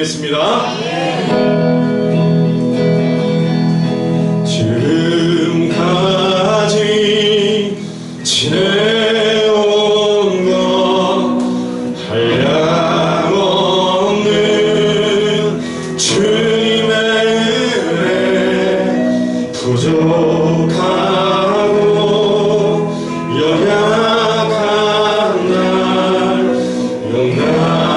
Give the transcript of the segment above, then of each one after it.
좋겠습니다. 지금까지 지내온 것 한량없는 주님의 은혜 부족하고 연약한 날 용납하고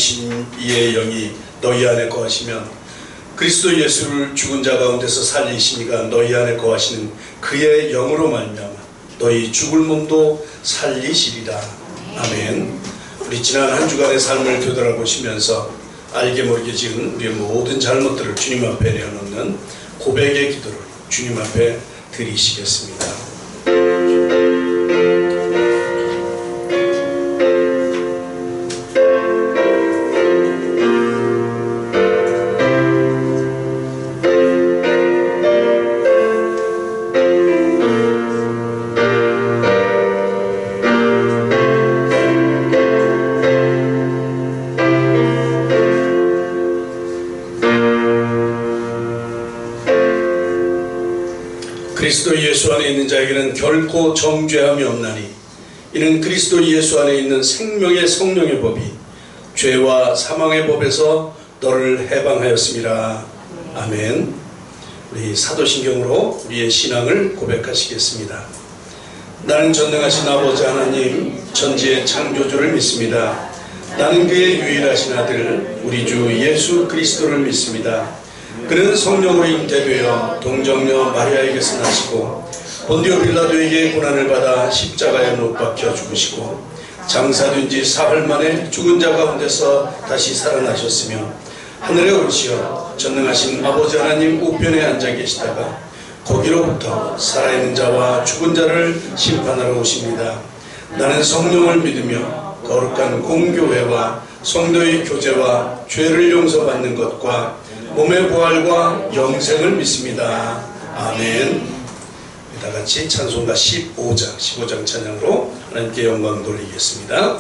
살아계신 이의 영이 너희 안에 거하시면 그리스도 예수를 죽은 자 가운데서 살리시니가 너희 안에 거하시는 그의 영으로 말미암아 너희 죽을 몸도 살리시리라. 아멘. 우리 지난 한 주간의 삶을 되돌아보시면서 알게 모르게 지은 우리의 모든 잘못들을 주님 앞에 내어놓는 고백의 기도를 주님 앞에 드리시겠습니다. 그리스도 예수 안에 있는 자에게는 결코 정죄함이 없나니 이는 그리스도 예수 안에 있는 생명의 성령의 법이 죄와 사망의 법에서 너를 해방하였습니다. 아멘. 우리 사도신경으로 우리의 신앙을 고백하시겠습니다. 나는 전능하신 아버지 하나님 천지의 창조주를 믿습니다. 나는 그의 유일하신 아들 우리 주 예수 그리스도를 믿습니다. 그는 성령으로 잉태되어 동정녀 마리아에게서 나시고 본디오 빌라도에게 고난을 받아 십자가에 못 박혀 죽으시고 장사된 지 사흘 만에 죽은 자 가운데서 다시 살아나셨으며 하늘에 오르시어 전능하신 아버지 하나님 우편에 앉아 계시다가 거기로부터 살아있는 자와 죽은 자를 심판하러 오십니다. 나는 성령을 믿으며 거룩한 공교회와 성도의 교제와 죄를 용서받는 것과 몸의 부활과 영생을 믿습니다. 아멘. 다같이 찬송가 15장 찬양으로 하나님께 영광 돌리겠습니다.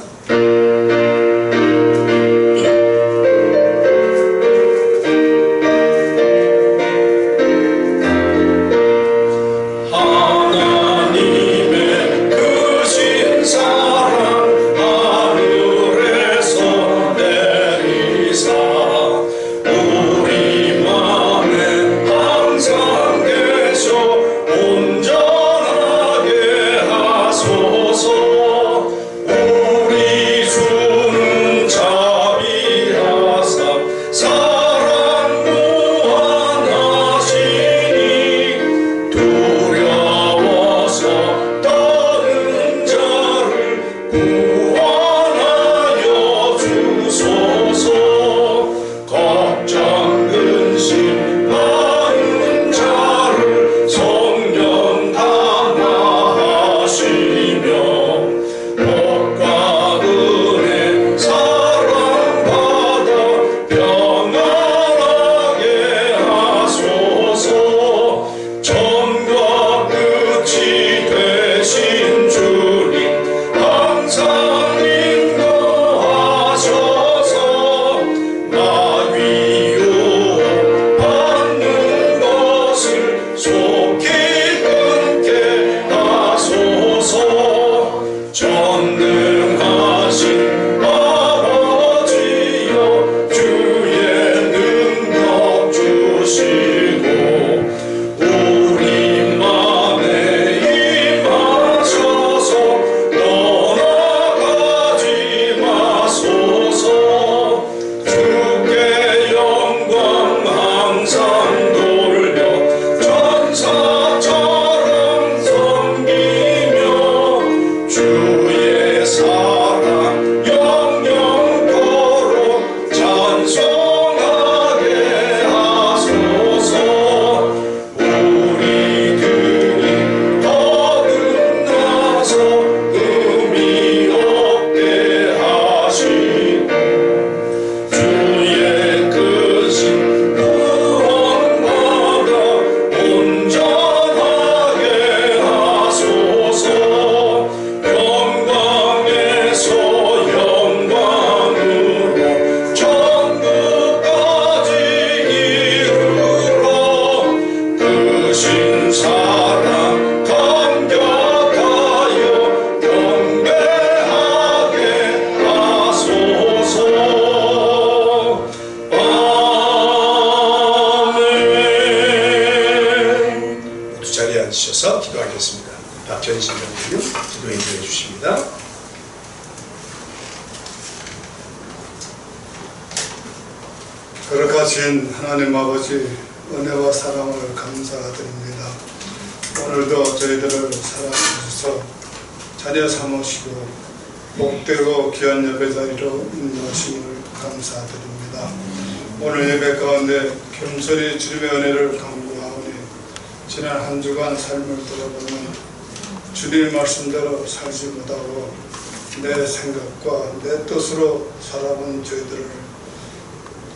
앉으셔서 기도하겠습니다. 박현신 장로님 기도 인도해 주십니다. 거룩하신 하나님 아버지, 은혜와 사랑을 감사드립니다. 오늘도 저희들을 사랑하셔서 자녀 삼으시고 복되고 귀한 예배 자리로 인도하심을 감사드립니다. 오늘 예배 가운데 겸손히 주님의 은혜를 간구하오니 지난 한 주간 삶을 돌아보면 주님 말씀대로 살지 못하고 내 생각과 내 뜻으로 살아본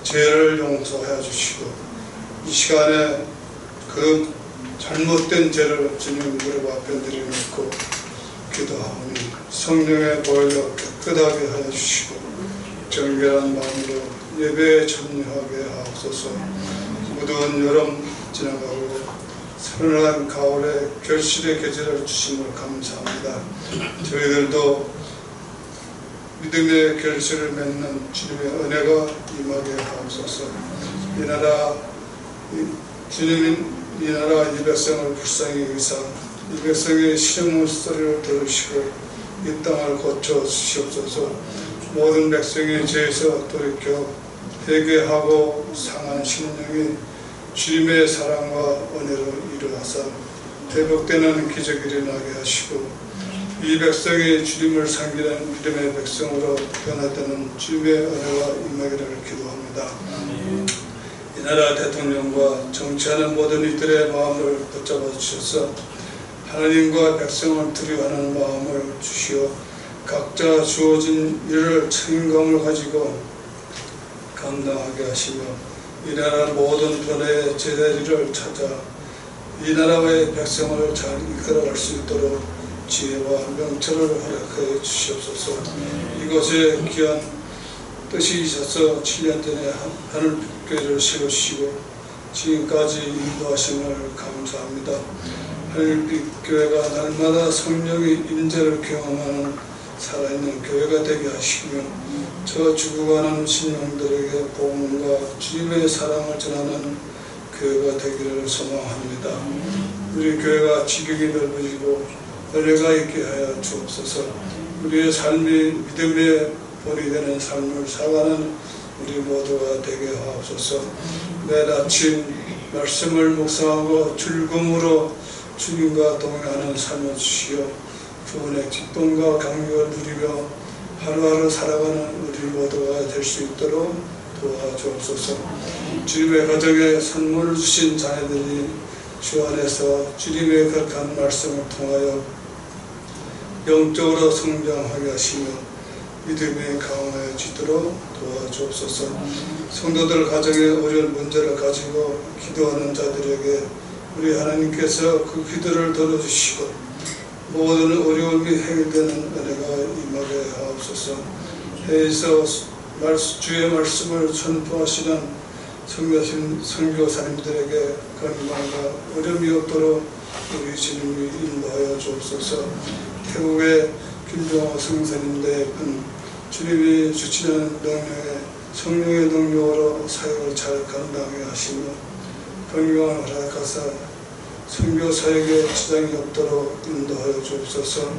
죄를 용서하여 주시고 이 시간에 그 잘못된 죄를 주님 무릎 앞에 내려놓고 기도하오니 성령의 보혈로 깨끗하게 하여 주시고 정결한 마음으로 예배에 참여하게 하옵소서. 무더운 여름 지나가고 서늘한 가을에 결실의 계절을 주심을 감사합니다. 저희들도 믿음의 결실을 맺는 주님의 은혜가 임하게 하옵소서. 이 나라 이 백성을 불쌍히 여기사 이 백성의 시험 소리를 들으시고 이 땅을 고쳐 주시옵소서. 모든 백성의 죄에서 돌이켜 회개하고 상한 심령이 주님의 사랑과 은혜로 이루어서 회복되는 기적이 일어나게 하시고 이 백성이 주님을 섬기는 믿음의 백성으로 변화되는 주님의 은혜가 임하기를 기도합니다. 이 나라 대통령과 정치하는 모든 이들의 마음을 붙잡아 주셔서 하나님과 백성을 두려워하는 마음을 주시어 각자 주어진 일을 책임감을 가지고 감당하게 하시며 이 나라 모든 변화의 제자리를 찾아 이 나라의 백성을 잘 이끌어갈 수 있도록 지혜와 명철을 허락하여 주시옵소서. 이곳에 귀한 뜻이 있어서 7년 전에 하늘교회를 세우시고 지금까지 인도하심을 감사합니다. 하늘빛교회가 날마다 성령의 임재를 경험하는 살아있는 교회가 되게 하시며 저 죽어가는 신령들에게 복음과 주님의 사랑을 전하는 교회가 되기를 소망합니다. 우리 교회가 지경이 넓어지고 은혜가 있게 하여 주옵소서. 우리의 삶이 믿음의 본이 되는 삶을 살아가는 우리 모두가 되게 하옵소서. 매일 아침 말씀을 묵상하고 즐거움으로 주님과 동행하는 삶을 주시어 구원의 기쁨과 감격을 누리며 하루하루 살아가는 우리 모두가 될 수 있도록 도와주옵소서. 주님의 가정에 선물을 주신 자녀들이 주 안에서 주님의 거룩한 말씀을 통하여 영적으로 성장하게 하시며 믿음에 강화하여 지도록 도와주옵소서. 성도들 가정에 어려운 문제를 가지고 기도하는 자들에게 우리 하나님께서 그 기도를 들어주시고 모든 어려움이 해결되는 은혜가 임하게 하옵소서. 해에서 주의 말씀을 선포하시는 선교사님들에게 건강과 어려움이 없도록 우리 주님이 인도하여 주옵소서. 태국의 김종호 성사님들은 주님이 주시는 능력에 성령의 능력으로 사역을 잘 감당하게 하시며 건강을 허락하사 선교 사역에 지장이 없도록 인도하여 주옵소서.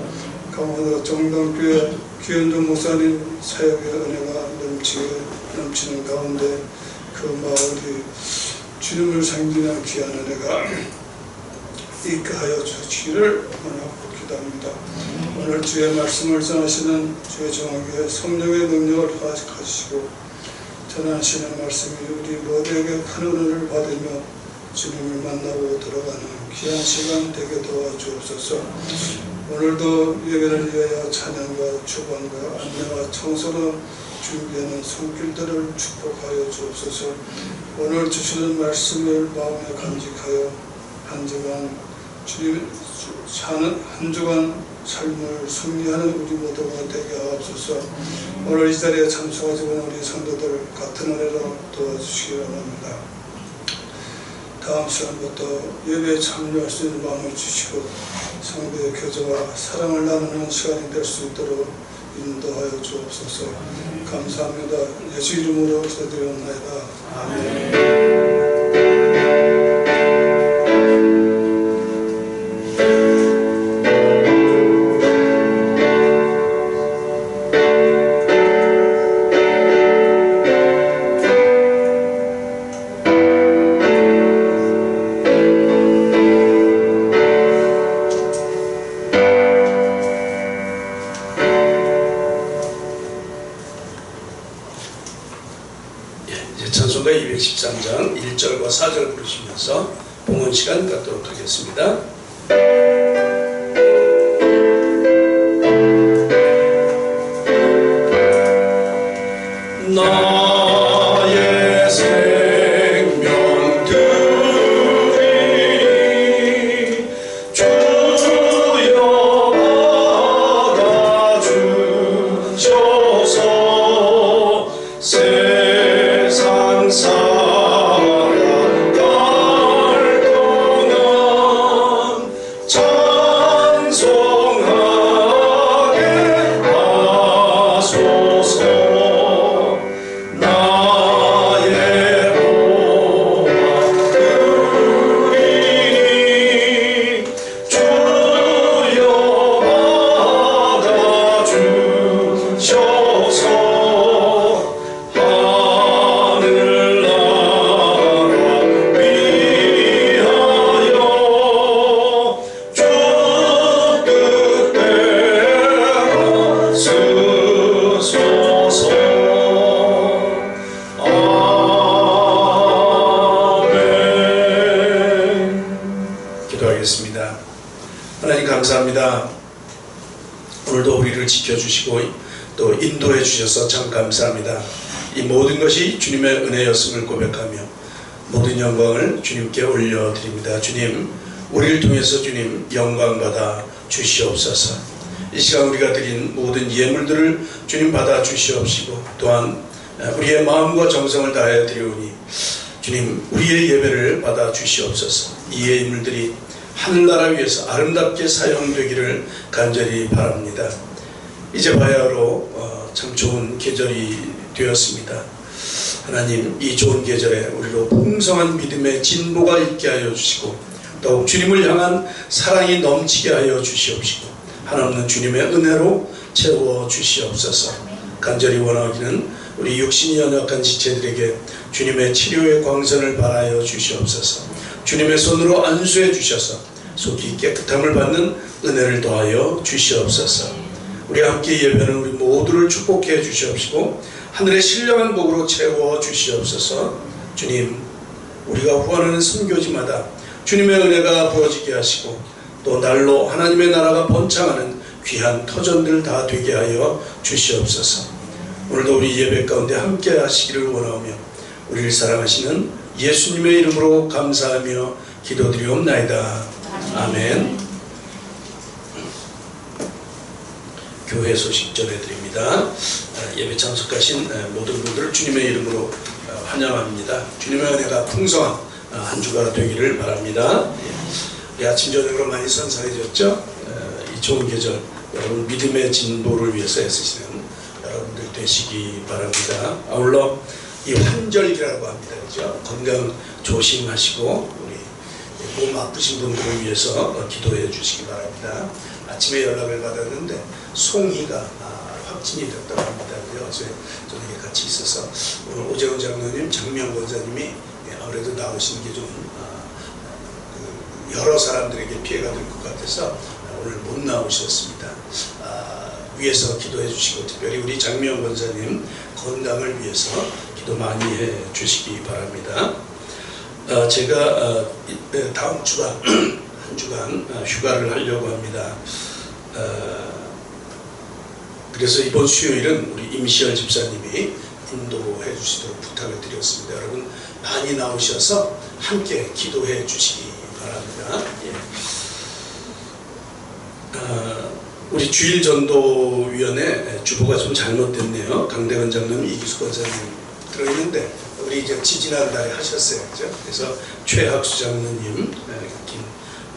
강원도 정동교회 기현종 목사님 사역의 은혜가 넘치는 가운데 그 마을이 주님을 섬기는 귀한 은혜가 있게 하여 주시기를 원하고 기도합니다. 오늘 주의 말씀을 전하시는 주의 정학의 성령의 능력을 가지시고 전하시는 말씀이 우리 모두에게 큰 은혜를 받으며 주님을 만나고 들어가는 귀한 시간 되게 도와주옵소서. 오늘도 예배를 위하여 찬양과 주관과 안내와 청소로 준비하는 손길들을 축복하여 주옵소서. 오늘 주시는 말씀을 마음에 간직하여 한 주간 삶을 승리하는 우리 모두가 되게 하옵소서. 오늘 이 자리에 참석하지 않은 우리 성도들 같은 은혜로 도와주시기 원합니다. 다음 시간부터 예배에 참여할 수 있는 마음을 주시고 성도의 교제와 사랑을 나누는 시간이 될 수 있도록 인도하여 주옵소서. 감사합니다. 예수 이름으로 기도드리옵나이다. 아멘. 이제 찬송가 213장 1절과 4절 부르시면서 봉헌 시간 갖도록 하겠습니다. 나의 생명들이 주여 받아주셔서 세상 살아갈 동안 찬송하게 하소서. 나의 보아들이 주여 받아주셔서 하늘나라 위하여 주 뜻대로 쓰소서. 기도하겠습니다. 하나님 감사합니다. 오늘도 우리를 지켜주시고 또 인도해 주셔서 참 감사합니다. 이 모든 것이 주님의 은혜였음을 고백하며 모든 영광을 주님께 올려드립니다. 주님, 우리를 통해서 주님 영광 받아 주시옵소서. 이 시간 우리가 드린 모든 예물들을 주님 받아 주시옵시고 또한 우리의 마음과 정성을 다하여 드리오니 주님, 우리의 예배를 받아 주시옵소서. 이 예물들이 하늘나라 위에서 아름답게 사용되기를 간절히 바랍니다. 이제 바야흐로 참 좋은 계절이 되었습니다. 하나님, 이 좋은 계절에 우리로 풍성한 믿음의 진보가 있게 하여 주시고 더욱 주님을 향한 사랑이 넘치게 하여 주시옵시고 한없는 주님의 은혜로 채워 주시옵소서. 간절히 원하기는 우리 육신이 연약한 지체들에게 주님의 치료의 광선을 발하여 주시옵소서. 주님의 손으로 안수해 주셔서 속이 깨끗함을 받는 은혜를 더하여 주시옵소서. 우리 함께 예배하는 우리 모두를 축복해 주시옵시고 하늘의 신령한 복으로 채워 주시옵소서. 주님, 우리가 후원하는 선교지마다 주님의 은혜가 부어지게 하시고 또 날로 하나님의 나라가 번창하는 귀한 터전들 다 되게 하여 주시옵소서. 오늘도 우리 예배 가운데 함께 하시기를 원하오며 우리를 사랑하시는 예수님의 이름으로 감사하며 기도드리옵나이다. 아멘. 교회 소식 전해드립니다. 예배 참석하신 모든 분들을 주님의 이름으로 환영합니다. 주님의 은혜가 풍성한 한 주가 되기를 바랍니다. 아침 저녁으로 많이 선선해졌죠? 이 좋은 계절 여러분 믿음의 진보를 위해서 애쓰시는 여러분들 되시기 바랍니다. 아울러 이 환절기라고 합니다. 그렇죠? 건강 조심하시고 우리 몸 아프신 분들을 위해서 기도해 주시기 바랍니다. 아침에 연락을 받았는데 송이가 확진이 됐다고 합니다. 어제 저녁에 같이 있어서 오늘 오재훈 장로님, 장명 권사님이 아무래도 나오시는 게 좀 여러 사람들에게 피해가 될 것 같아서 오늘 못 나오셨습니다. 위해서 기도해 주시고 특별히 우리 장명 권사님 건강을 위해서 기도 많이 해 주시기 바랍니다. 제가 다음 주간 한 주간 휴가를 하려고 합니다. 그래서 이번 수요일은 우리 임시열 집사님이 인도해 주시도록 부탁을 드렸습니다. 여러분 많이 나오셔서 함께 기도해 주시기 바랍니다. 우리 주일전도위원회 주보가 좀 잘못됐네요. 강대건 장로님, 이기수 권사님 들어있는데 우리 이제 지지난달에 하셨어요. 그죠? 그래서 최학수 장로님,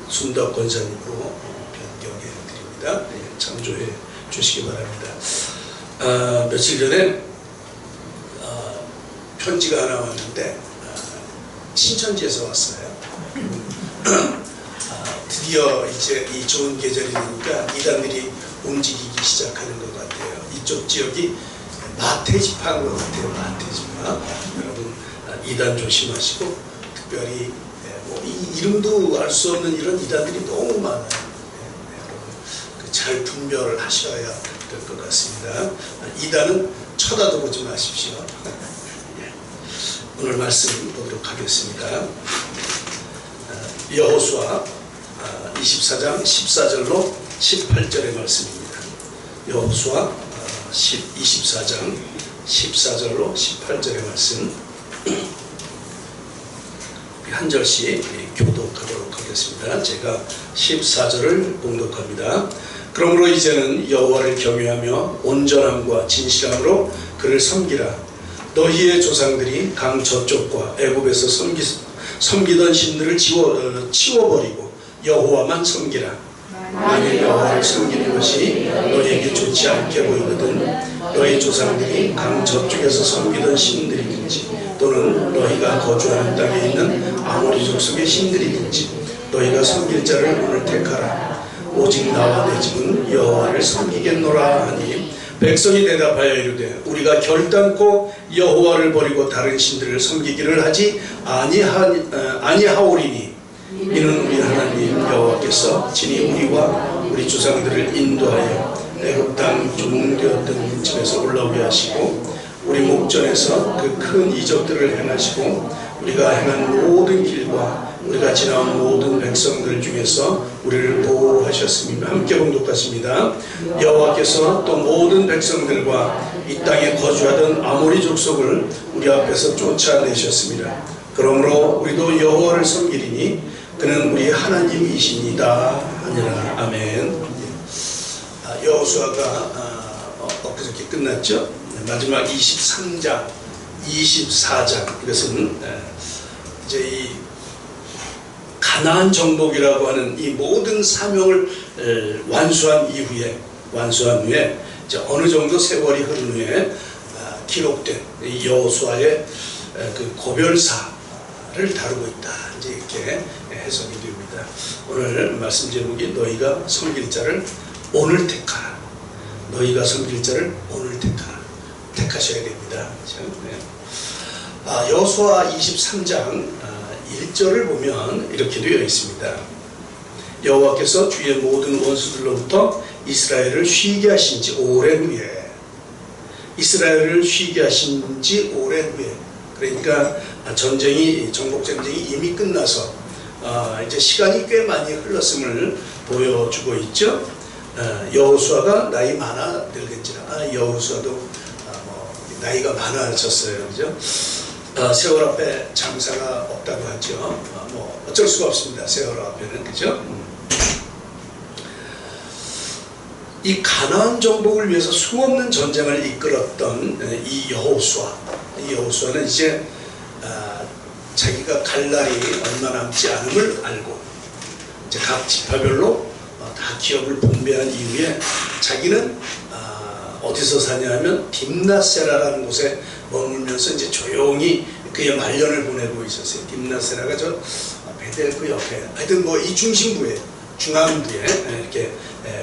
김순덕 권사님으로 변경해 드립니다. 참조해 주시기 바랍니다. 며칠 전에 편지가 하나 왔는데 신천지에서 왔어요. 드디어 이제 이 좋은 계절이 되니까 이단들이 움직이기 시작하는 것 같아요. 이쪽 지역이 마태지파인 것 같아요. 마태지파. 여러분 이단 조심하시고 특별히 뭐 이름도 알 수 없는 이런 이단들이 너무 많아요. 여러분 잘 분별을 하셔야 될 것 같습니다. 이단은 쳐다도 보지 마십시오. 오늘 말씀 보도록 하겠습니다. 여호수아 24장 14절로 18절의 말씀입니다. 여호수아 24장 14절로 18절의 말씀 한 절씩 교독하도록 하겠습니다. 제가 14절을 봉독합니다. 그러므로 이제는 여호와를 경외하며 온전함과 진실함으로 그를 섬기라. 너희의 조상들이 강 저쪽과 애굽에서 섬기던 신들을 치워버리고 여호와만 섬기라. 만일 여호와를 섬기는 것이 너희에게 좋지 않게 보이거든 너희 조상들이 강 저쪽에서 섬기던 신들이든지 또는 너희가 거주하는 땅에 있는 아모리 족속의 신들이든지 너희가 섬길 자를 오늘 택하라. 오직 나와 내 집은 여호와를 섬기겠노라 하니 백성이 대답하여 이르되 우리가 결단코 여호와를 버리고 다른 신들을 섬기기를 하지 아니하오리니 이는 우리 하나님 여호와께서 친히 우리와 우리 조상들을 인도하여 애굽 땅 종되었던 집에서 올라오게 하시고 우리 목전에서 그 큰 이적들을 행하시고 우리가 행한 모든 길과 우리가 지나온 모든 백성들 중에서 우리를 보호하셨음이며 함께 봉독하십니다. 여호와께서 또 모든 백성들과 이 땅에 거주하던 아모리 족속을 우리 앞에서 쫓아내셨습니다. 그러므로 우리도 여호와를 섬기리니 그는 우리 하나님이시니이다 하니라. 아멘. 여호수아가 엊그저께 끝났죠. 마지막 23장 24장 이것은 이제 이 가나안 정복이라고 하는 이 모든 사명을 완수한 후에 이제 어느 정도 세월이 흐른 후에 기록된 이 여호수아의 그 고별사를 다루고 있다. 이제 이렇게 해석이 됩니다. 오늘 말씀 제목이 너희가 섬길 자를 오늘 택하라. 너희가 섬길 자를 오늘 택하라. 택하셔야 됩니다. 여호수아 23장 1절을 보면 이렇게 되어 있습니다. 여호와께서 주의 모든 원수들로부터 이스라엘을 쉬게 하신 지 오랜 후에 그러니까 정복전쟁이 이미 끝나서 이제 시간이 꽤 많이 흘렀음을 보여주고 있죠. 여호수아가 나이 많아 늙은지라 여호수아도 나이가 많아졌어요. 그죠? 세월 앞에 장사가 없다고 하죠. 어쩔 수가 없습니다. 세월 앞에는. 그죠? 이 가나안 정복을 위해서 수없는 전쟁을 이끌었던 이 여호수아는 이제 자기가 갈 날이 얼마 남지 않음을 알고 이제 각 지파별로 다 기업을 분배한 이후에 자기는 어디서 사냐하면 딥나세라라는 곳에 머물면서 이제 조용히 그의 말년을 보내고 있었어요. 딥나세라가 저 베델 그 옆에 하여튼 이 중심부에 중앙부에 이렇게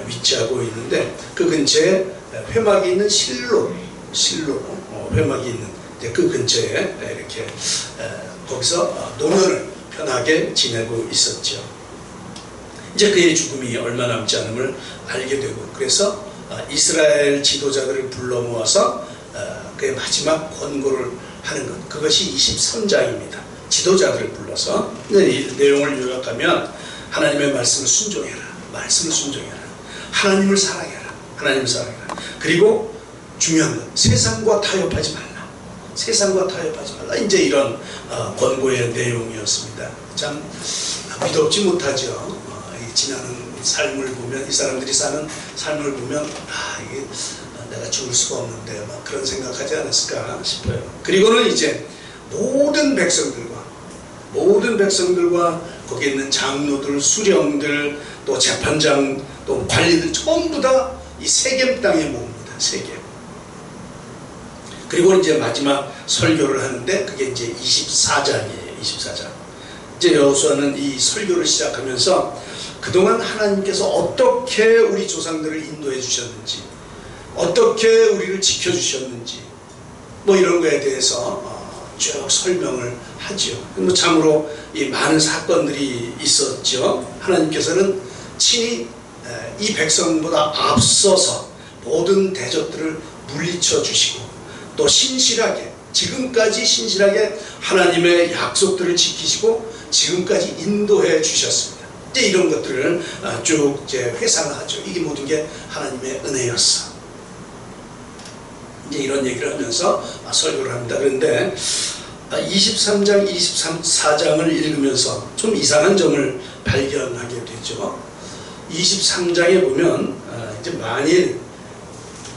위치하고 있는데 그 근처에 회막이 있는 실로 회막이 있는 그 근처에 이렇게 거기서 노년을 편하게 지내고 있었죠. 이제 그의 죽음이 얼마 남지 않음을 알게 되고 그래서 이스라엘 지도자들을 불러 모아서 그의 마지막 권고를 하는 것 그것이 23장입니다. 지도자들을 불러서 이 내용을 요약하면 하나님의 말씀을 순종해라. 하나님을 사랑해라. 그리고 중요한 건 세상과 타협하지 말라. 이제 이런 권고의 내용이었습니다. 참 믿었지 못하죠. 지나는 삶을 보면 이 사람들이 사는 삶을 보면 이게 내가 죽을 수가 없는데 그런 생각하지 않았을까 싶어요. 그리고는 이제 모든 백성들과 거기에 있는 장로들, 수령들, 또 재판장, 또 관리들 전부 다 이 세겜 땅에 모읍니다. 세겜. 그리고 이제 마지막 설교를 하는데 그게 이제 24장이에요. 24장. 이제 여호수아는 이 설교를 시작하면서 그동안 하나님께서 어떻게 우리 조상들을 인도해 주셨는지, 어떻게 우리를 지켜주셨는지, 이런 거에 대해서 쭉 설명을 하죠. 참으로 이 많은 사건들이 있었죠. 하나님께서는 친히 이 백성보다 앞서서 모든 대적들을 물리쳐 주시고 또 신실하게 지금까지 신실하게 하나님의 약속들을 지키시고 지금까지 인도해 주셨습니다. 이제 이런 것들을 쭉 이제 회상하죠. 이게 모든 게 하나님의 은혜였어. 이제 이런 얘기를 하면서 설교를 합니다. 그런데 23장, 24장을 읽으면서 좀 이상한 점을 발견하게 되죠. 23장에 보면 이제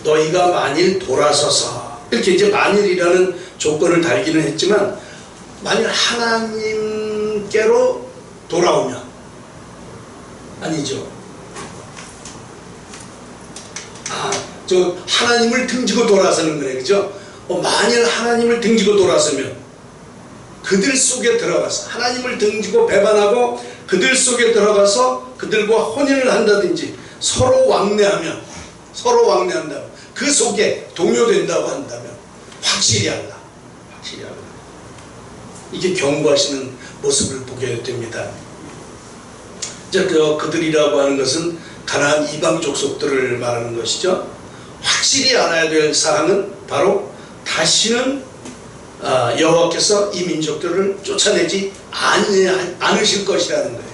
너희가 만일 돌아서서 이렇게 이제 만일이라는 조건을 달기는 했지만 만일 하나님께로 돌아오면 아니죠. 저 하나님을 등지고 돌아서는 거예요. 그죠? 만일 하나님을 등지고 돌아서면 그들 속에 들어가서 하나님을 등지고 배반하고 그들 속에 들어가서 그들과 혼인을 한다든지 서로 왕래한다면 그 속에 동요된다고 한다면 확실히 알라. 이게 경고하시는 모습을 보게 됩니다. 그들이라고 하는 것은 가나안 이방 족속들을 말하는 것이죠. 확실히 알아야 될 사항은 바로 다시는 여호와께서 이 민족들을 쫓아내지 않으실 것이라는 거예요.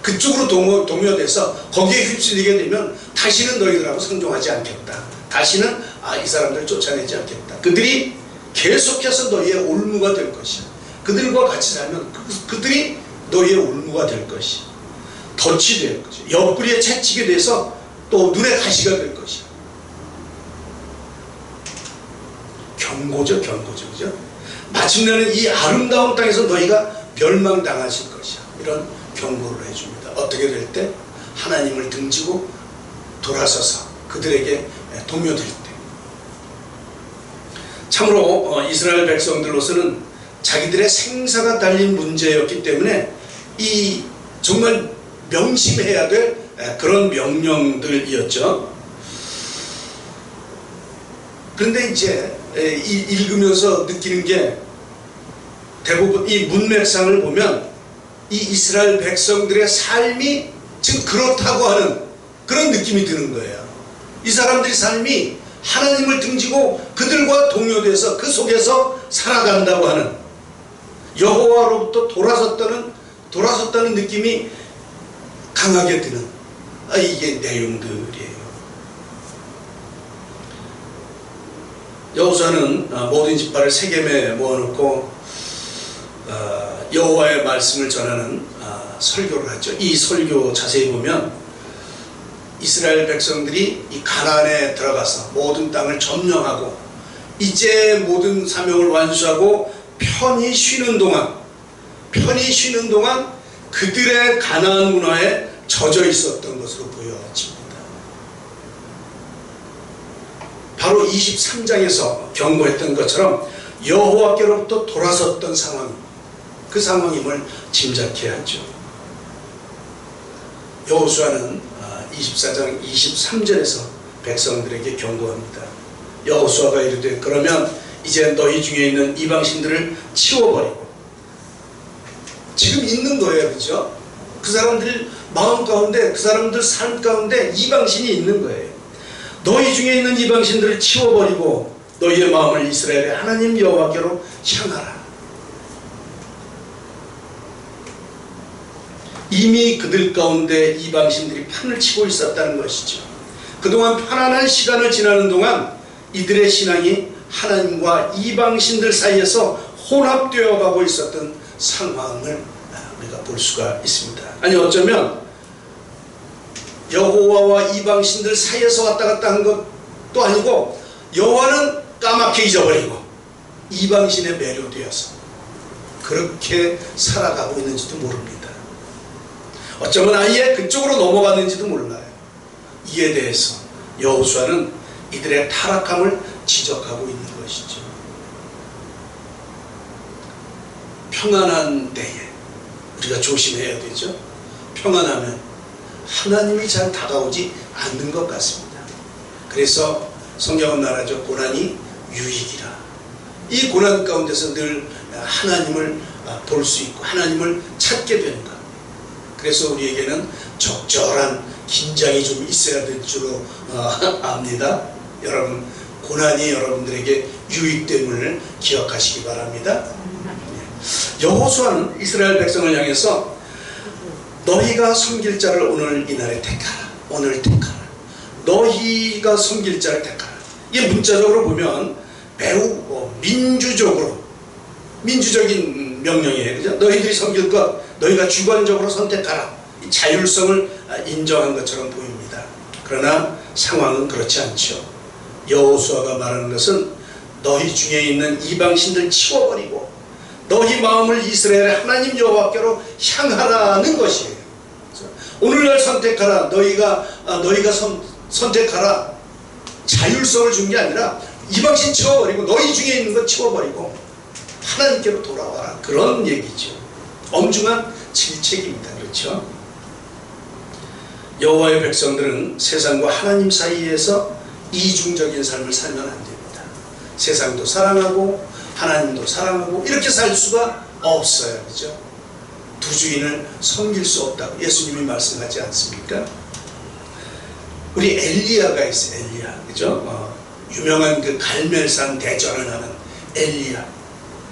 그쪽으로 동요돼서 거기에 휩쓸리게 되면 다시는 너희들하고 상종하지 않겠다. 다시는 이 사람들을 쫓아내지 않겠다. 그들이 계속해서 너희의 올무가 될 것이야. 그들과 같이 살면 그들이 너희의 올무가 될 것이야. 덫이 될 것이야. 옆구리에 채찍이 돼서 또 눈에 가시가 될 것이야. 경고죠. 그죠? 마침내는 이 아름다운 땅에서 너희가 멸망당하실 것이야. 이런 경고를 해줍니다. 어떻게 될 때? 하나님을 등지고 돌아서서 그들에게 동요될 때. 참으로 이스라엘 백성들로서는 자기들의 생사가 달린 문제였기 때문에 이 정말 명심해야 될 그런 명령들이었죠. 그런데 이제 읽으면서 느끼는 게 대부분 이 문맥상을 보면 이 이스라엘 백성들의 삶이 지금 그렇다고 하는 그런 느낌이 드는 거예요. 이 사람들의 삶이 하나님을 등지고 그들과 동요돼서 그 속에서 살아간다고 하는 여호와로부터 돌아섰다는 느낌이 강하게 드는 이게 내용들이에요. 여호수아는 모든 지파를 세겜에 모아놓고 여호와의 말씀을 전하는 설교를 하죠. 이 설교 자세히 보면 이스라엘 백성들이 이 가나안에 들어가서 모든 땅을 점령하고 이제 모든 사명을 완수하고 편히 쉬는 동안 그들의 가나안 문화에 젖어 있었던 것으로 보여집니다. 바로 23장에서 경고했던 것처럼 여호와께로부터 돌아섰던 상황, 그 상황임을 짐작해야 하죠. 여호수아는 24장 23절에서 백성들에게 경고합니다. 여호수아가 이르되 그러면 이제 너희 중에 있는 이방신들을 치워버리고, 지금 있는 거예요. 그죠? 그 사람들 마음 가운데, 그 사람들 삶 가운데 이방신이 있는 거예요. 너희 중에 있는 이방신들을 치워버리고 너희의 마음을 이스라엘의 하나님 여호와께로 향하라. 이미 그들 가운데 이방신들이 판을 치고 있었다는 것이죠. 그동안 편안한 시간을 지나는 동안 이들의 신앙이 하나님과 이방신들 사이에서 혼합되어 가고 있었던 상황을 우리가 볼 수가 있습니다. 아니 어쩌면 여호와와 이방신들 사이에서 왔다 갔다 한 것도 아니고 여호와는 까맣게 잊어버리고 이방신에 매료되어서 그렇게 살아가고 있는지도 모릅니다. 어쩌면 아예 그쪽으로 넘어갔는지도 몰라요. 이에 대해서 여호수아는 이들의 타락함을 지적하고 있는 것이죠. 평안한 때에 우리가 조심해야 되죠. 평안하면 하나님이 잘 다가오지 않는 것 같습니다. 그래서 성경은 말하죠. 고난이 유익이라. 이 고난 가운데서 늘 하나님을 볼 수 있고 하나님을 찾게 된다. 그래서 우리에게는 적절한 긴장이 좀 있어야 될 줄로 압니다. 여러분, 고난이 여러분들에게 유익됨을 기억하시기 바랍니다. 여호수아는 이스라엘 백성을 향해서 너희가 섬길 자를 오늘 이날에 택하라. 오늘 택하라. 너희가 섬길 자를 택하라. 이게 문자적으로 보면 매우 민주적인 명령이에요. 그죠? 너희들이 섬길 것 너희가 주관적으로 선택하라. 이 자율성을 인정한 것처럼 보입니다. 그러나 상황은 그렇지 않죠. 여호수아가 말하는 것은 너희 중에 있는 이방신들 치워버리고 너희 마음을 이스라엘의 하나님 여호와께로 향하라는 것이에요. 오늘날 선택하라. 너희가 선택하라. 자율성을 준 게 아니라 이방신 치워버리고 너희 중에 있는 것 치워버리고 하나님께로 돌아와라. 그런 얘기죠. 엄중한 질책입니다. 그렇죠? 여호와의 백성들은 세상과 하나님 사이에서 이중적인 삶을 살면 안 됩니다. 세상도 사랑하고 하나님도 사랑하고 이렇게 살 수가 없어요. 그렇죠? 두 주인을 섬길 수 없다고 예수님이 말씀하지 않습니까? 우리 엘리야가 있어요. 엘리야. 그죠? 유명한 그 갈멜산 대전을 하는 엘리야.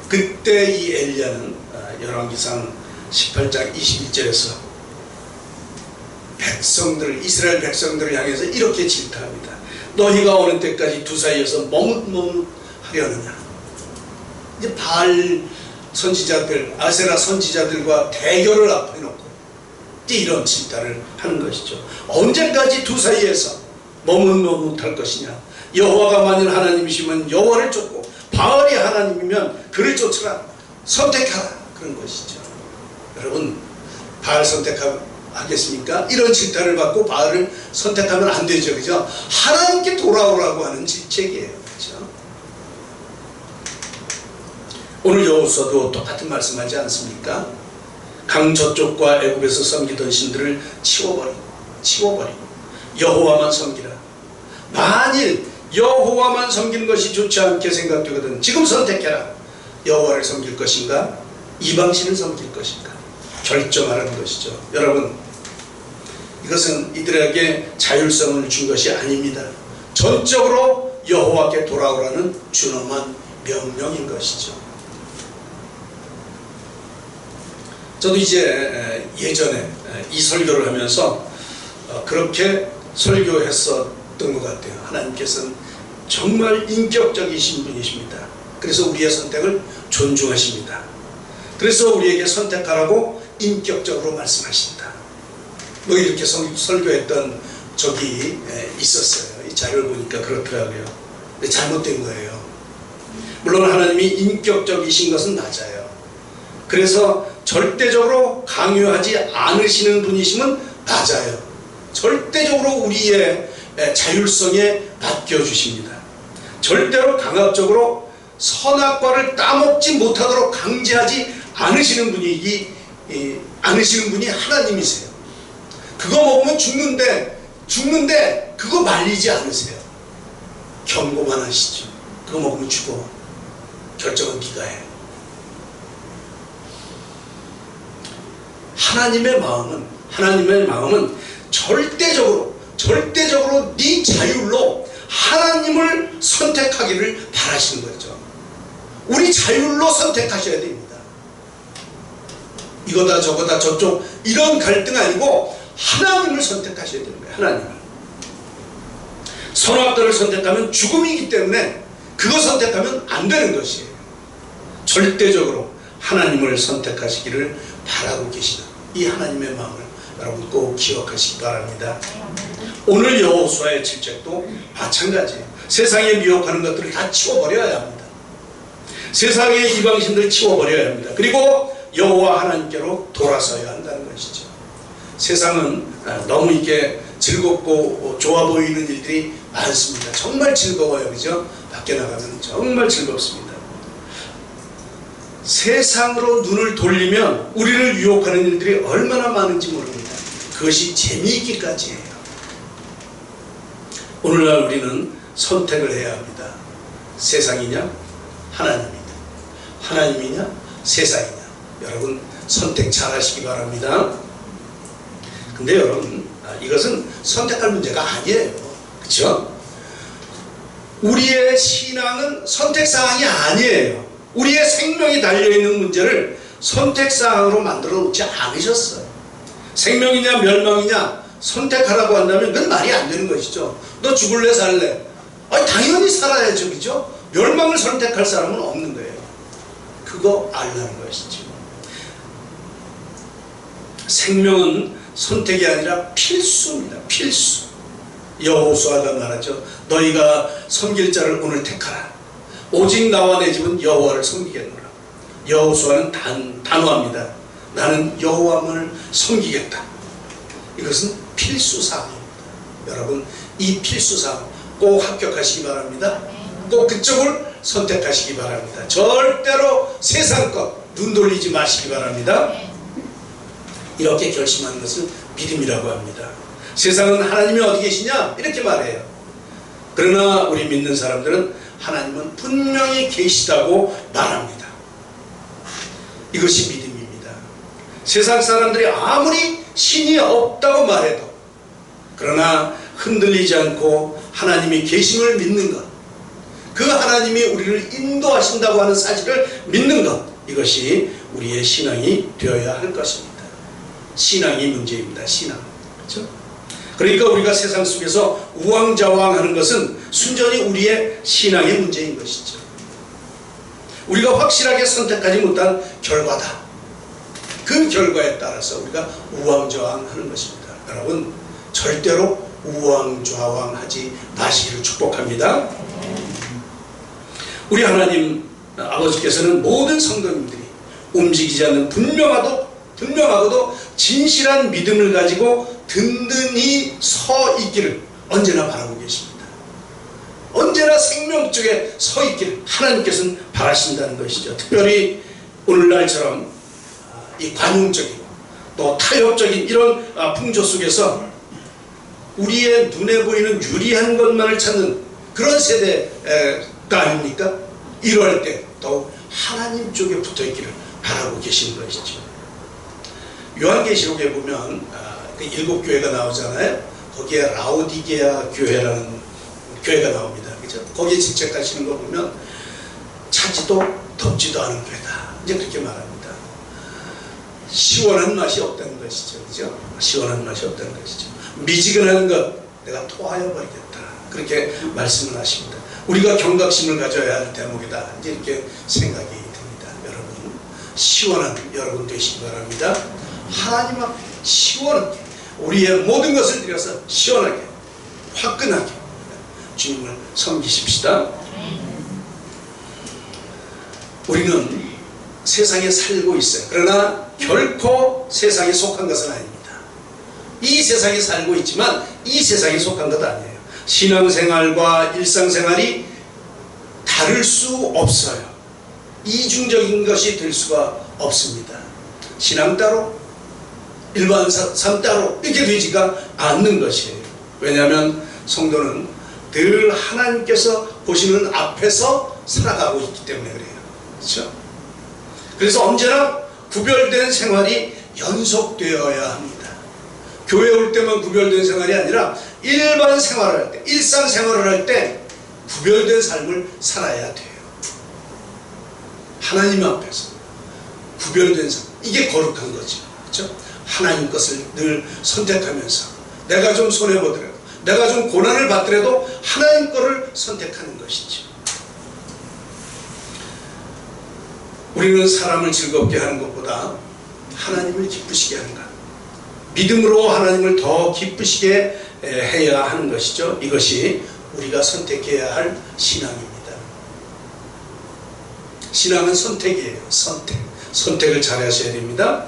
그때 이 엘리야는 열왕기상 18장 21절에서 이스라엘 백성들을 향해서 이렇게 질타합니다. 너희가 오는 때까지 두 사이에서 머뭇머뭇하려느냐. 이제 바알 선지자들, 아세라 선지자들과 대결을 앞에 놓고 이런 질타를 하는 것이죠. 언제까지 두 사이에서 머뭇머뭇할 것이냐. 여호와가 만일 하나님이시면 여호와를 쫓고 바알이 하나님이면 그를 쫓으라. 선택하라. 그런 것이죠. 여러분, 바알 선택하겠습니까? 이런 질타를 받고 바알을 선택하면 안 되죠. 그죠? 하나님께 돌아오라고 하는 질책이에요. 그죠? 오늘 여호수아도 똑같은 말씀하지 않습니까? 강 저쪽과 애굽에서 섬기던 신들을 치워버리고 여호와만 섬기라. 만일 여호와만 섬기는 것이 좋지 않게 생각되거든 지금 선택해라. 여호와를 섬길 것인가? 이방신을 섬길 것인가? 결정하라는 것이죠. 여러분, 이것은 이들에게 자율성을 준 것이 아닙니다. 전적으로 여호와께 돌아오라는 준엄한 명령인 것이죠. 저도 이제 예전에 이 설교를 하면서 그렇게 설교했었던 것 같아요. 하나님께서는 정말 인격적이신 분이십니다. 그래서 우리의 선택을 존중하십니다. 그래서 우리에게 선택하라고 인격적으로 말씀하신다. 뭐 이렇게 설교했던 적이 있었어요. 이 자료를 보니까 그렇더라고요. 근데 잘못된 거예요. 물론 하나님이 인격적이신 것은 맞아요. 그래서 절대적으로 강요하지 않으시는 분이시면 맞아요. 절대적으로 우리의 자율성에 맡겨주십니다. 절대로 강압적으로 선악과를 따먹지 못하도록 강제하지 않으시는 분이 하나님이세요. 그거 먹으면 죽는데 그거 말리지 않으세요. 경고만 하시죠. 그거 먹으면 죽어. 결정은 네가 해. 하나님의 마음은 절대적으로 네 자율로 하나님을 선택하기를 바라시는 거죠. 우리 자율로 선택하셔야 됩니다. 이거다 저거다 저쪽 이런 갈등 아니고 하나님을 선택하셔야 되는 거예요. 하나님을. 선악과를 선택하면 죽음이기 때문에 그거 선택하면 안 되는 것이에요. 절대적으로 하나님을 선택하시기를 바라고 계시는 이 하나님의 마음을 여러분 꼭 기억하시기 바랍니다. 오늘 여호수아의 질책도 마찬가지예요. 세상에 미혹하는 것들을 다 치워버려야 합니다. 세상의 이방신들을 치워버려야 합니다. 그리고 여호와 하나님께로 돌아서야 한다는 것이죠. 세상은 너무 이렇게 즐겁고 좋아 보이는 일들이 많습니다. 정말 즐거워요. 그죠? 밖에 나가면 정말 즐겁습니다. 세상으로 눈을 돌리면 우리를 유혹하는 일들이 얼마나 많은지 모릅니다. 그것이 재미있기까지 해요. 오늘날 우리는 선택을 해야 합니다. 세상이냐 하나님이냐, 하나님이냐 세상이냐. 여러분 선택 잘 하시기 바랍니다. 근데 여러분 이것은 선택할 문제가 아니에요. 그렇죠? 우리의 신앙은 선택사항이 아니에요. 우리의 생명이 달려있는 문제를 선택사항으로 만들어 놓지 않으셨어요. 생명이냐 멸망이냐 선택하라고 한다면 그건 말이 안 되는 것이죠. 너 죽을래 살래? 아니 당연히 살아야죠. 그죠? 멸망을 선택할 사람은 없는 거예요. 그거 알라는 것이죠. 생명은 선택이 아니라 필수입니다. 필수. 여호수아가 말하죠. 너희가 섬길 자를 오늘 택하라. 오직 나와 내 집은 여호와를 섬기겠노라. 여호수아는 단호합니다. 나는 여호와를 섬기겠다. 이것은 필수사항입니다. 여러분 이 필수사항 꼭 합격하시기 바랍니다. 꼭 그쪽을 선택하시기 바랍니다. 절대로 세상 것 눈 돌리지 마시기 바랍니다. 이렇게 결심하는 것을 믿음이라고 합니다. 세상은 하나님이 어디 계시냐? 이렇게 말해요. 그러나 우리 믿는 사람들은 하나님은 분명히 계시다고 말합니다. 이것이 믿음입니다. 세상 사람들이 아무리 신이 없다고 말해도 그러나 흔들리지 않고 하나님이 계심을 믿는 것, 그 하나님이 우리를 인도하신다고 하는 사실을 믿는 것, 이것이 우리의 신앙이 되어야 할 것입니다. 신앙이 문제입니다. 신앙. 그렇죠? 그러니까 우리가 세상 속에서 우왕좌왕하는 것은 순전히 우리의 신앙의 문제인 것이죠. 우리가 확실하게 선택하지 못한 결과다. 그 결과에 따라서 우리가 우왕좌왕하는 것입니다. 여러분 절대로 우왕좌왕하지 마시기를 축복합니다. 우리 하나님 아버지께서는 모든 성도님들이 움직이지 않는 분명하고도 진실한 믿음을 가지고 든든히 서 있기를 언제나 바라고 계십니다. 언제나 생명 쪽에 서 있기를 하나님께서는 바라신다는 것이죠. 특별히 오늘날처럼 이 관용적이고 또 타협적인 이런 풍조 속에서 우리의 눈에 보이는 유리한 것만을 찾는 그런 세대가 아닙니까? 이럴 때 더욱 하나님 쪽에 붙어있기를 바라고 계시는 것이죠. 요한계시록에 보면 그 7교회가 나오잖아요. 거기에 라오디게아 교회라는 교회가 나옵니다. 그죠? 거기에 직책하시는 거 보면 차지도 덥지도 않은 교회다. 이제 그렇게 말합니다. 시원한 맛이 없다는 것이죠. 그죠? 시원한 맛이 없다는 것이죠. 미지근한 것 내가 토하여 버리겠다. 그렇게 말씀을 하십니다. 우리가 경각심을 가져야 할 대목이다. 이제 이렇게 생각이 듭니다. 여러분 시원한 여러분 되시기 바랍니다. 하나님 앞에 시원하게 우리의 모든 것을 들여서 시원하게 화끈하게 주님을 섬기십시다. 우리는 세상에 살고 있어요. 그러나 결코 세상에 속한 것은 아닙니다. 이 세상에 살고 있지만 이 세상에 속한 것 아니에요. 신앙생활과 일상생활이 다를 수 없어요. 이중적인 것이 될 수가 없습니다. 신앙 따로 일반 삶 따로 이렇게 되지가 않는 것이에요. 왜냐하면 성도는 늘 하나님께서 보시는 앞에서 살아가고 있기 때문에 그래요. 그렇죠? 그래서 언제나 구별된 생활이 연속되어야 합니다. 교회 올 때만 구별된 생활이 아니라 일반 생활을 할 때, 일상생활을 할 때 구별된 삶을 살아야 돼요. 하나님 앞에서 구별된 삶, 이게 거룩한 거죠. 그렇죠? 하나님 것을 늘 선택하면서 내가 좀 손해보더라도 내가 좀 고난을 받더라도 하나님 거를 선택하는 것이죠. 우리는 사람을 즐겁게 하는 것보다 하나님을 기쁘시게 하는 것, 믿음으로 하나님을 더 기쁘시게 해야 하는 것이죠. 이것이 우리가 선택해야 할 신앙입니다. 신앙은 선택이에요. 선택을 잘 하셔야 됩니다.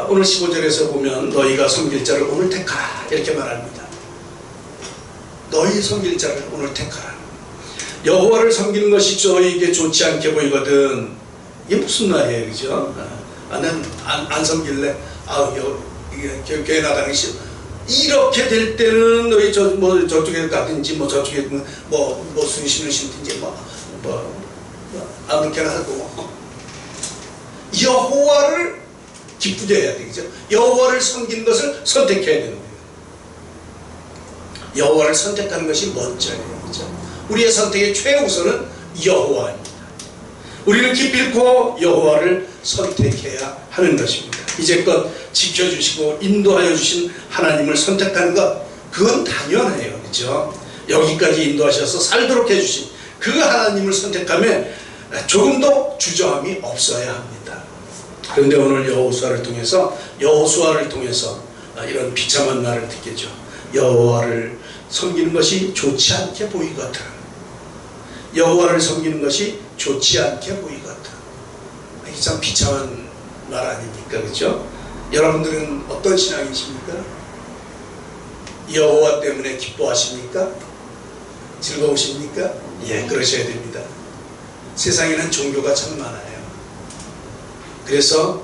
오늘 15절에서 보면 너희가 섬길 자를 오늘 택하라 이렇게 말합니다. 너희 섬길 자를 오늘 택하라. 여호와를 섬기는 것이 저에게 좋지 않게 보이거든. 이게 무슨 말이에요, 그죠? 나는 안 섬길래. 이게 교회 나가는 게 싫어. 이렇게 될 때는 너희 저쪽에 가든지 저쪽에 순신을 신든지 아무렇게나 하고 여호와를 기쁘게 해야 되겠죠. 여호와를 섬기는 것을 선택해야 되는 거예요. 여호와를 선택하는 것이 멋져요. 그렇죠? 우리의 선택의 최우선은 여호와입니다. 우리는 기필코 여호와를 선택해야 하는 것입니다. 이제껏 지켜주시고 인도하여 주신 하나님을 선택하는 것, 그건 당연해요. 그렇죠? 여기까지 인도하셔서 살도록 해주신 그 하나님을 선택하면 조금도 주저함이 없어야 합니다. 그런데 오늘 여호수아를 통해서 이런 비참한 말을 듣겠죠. 여호와를 섬기는 것이 좋지 않게 보이거든. 여호와를 섬기는 것이 좋지 않게 보이거든. 이게 참 비참한 말 아닙니까? 그렇죠? 여러분들은 어떤 신앙이십니까? 여호와 때문에 기뻐하십니까? 즐거우십니까? 예, 그러셔야 됩니다. 세상에는 종교가 참 많아요. 그래서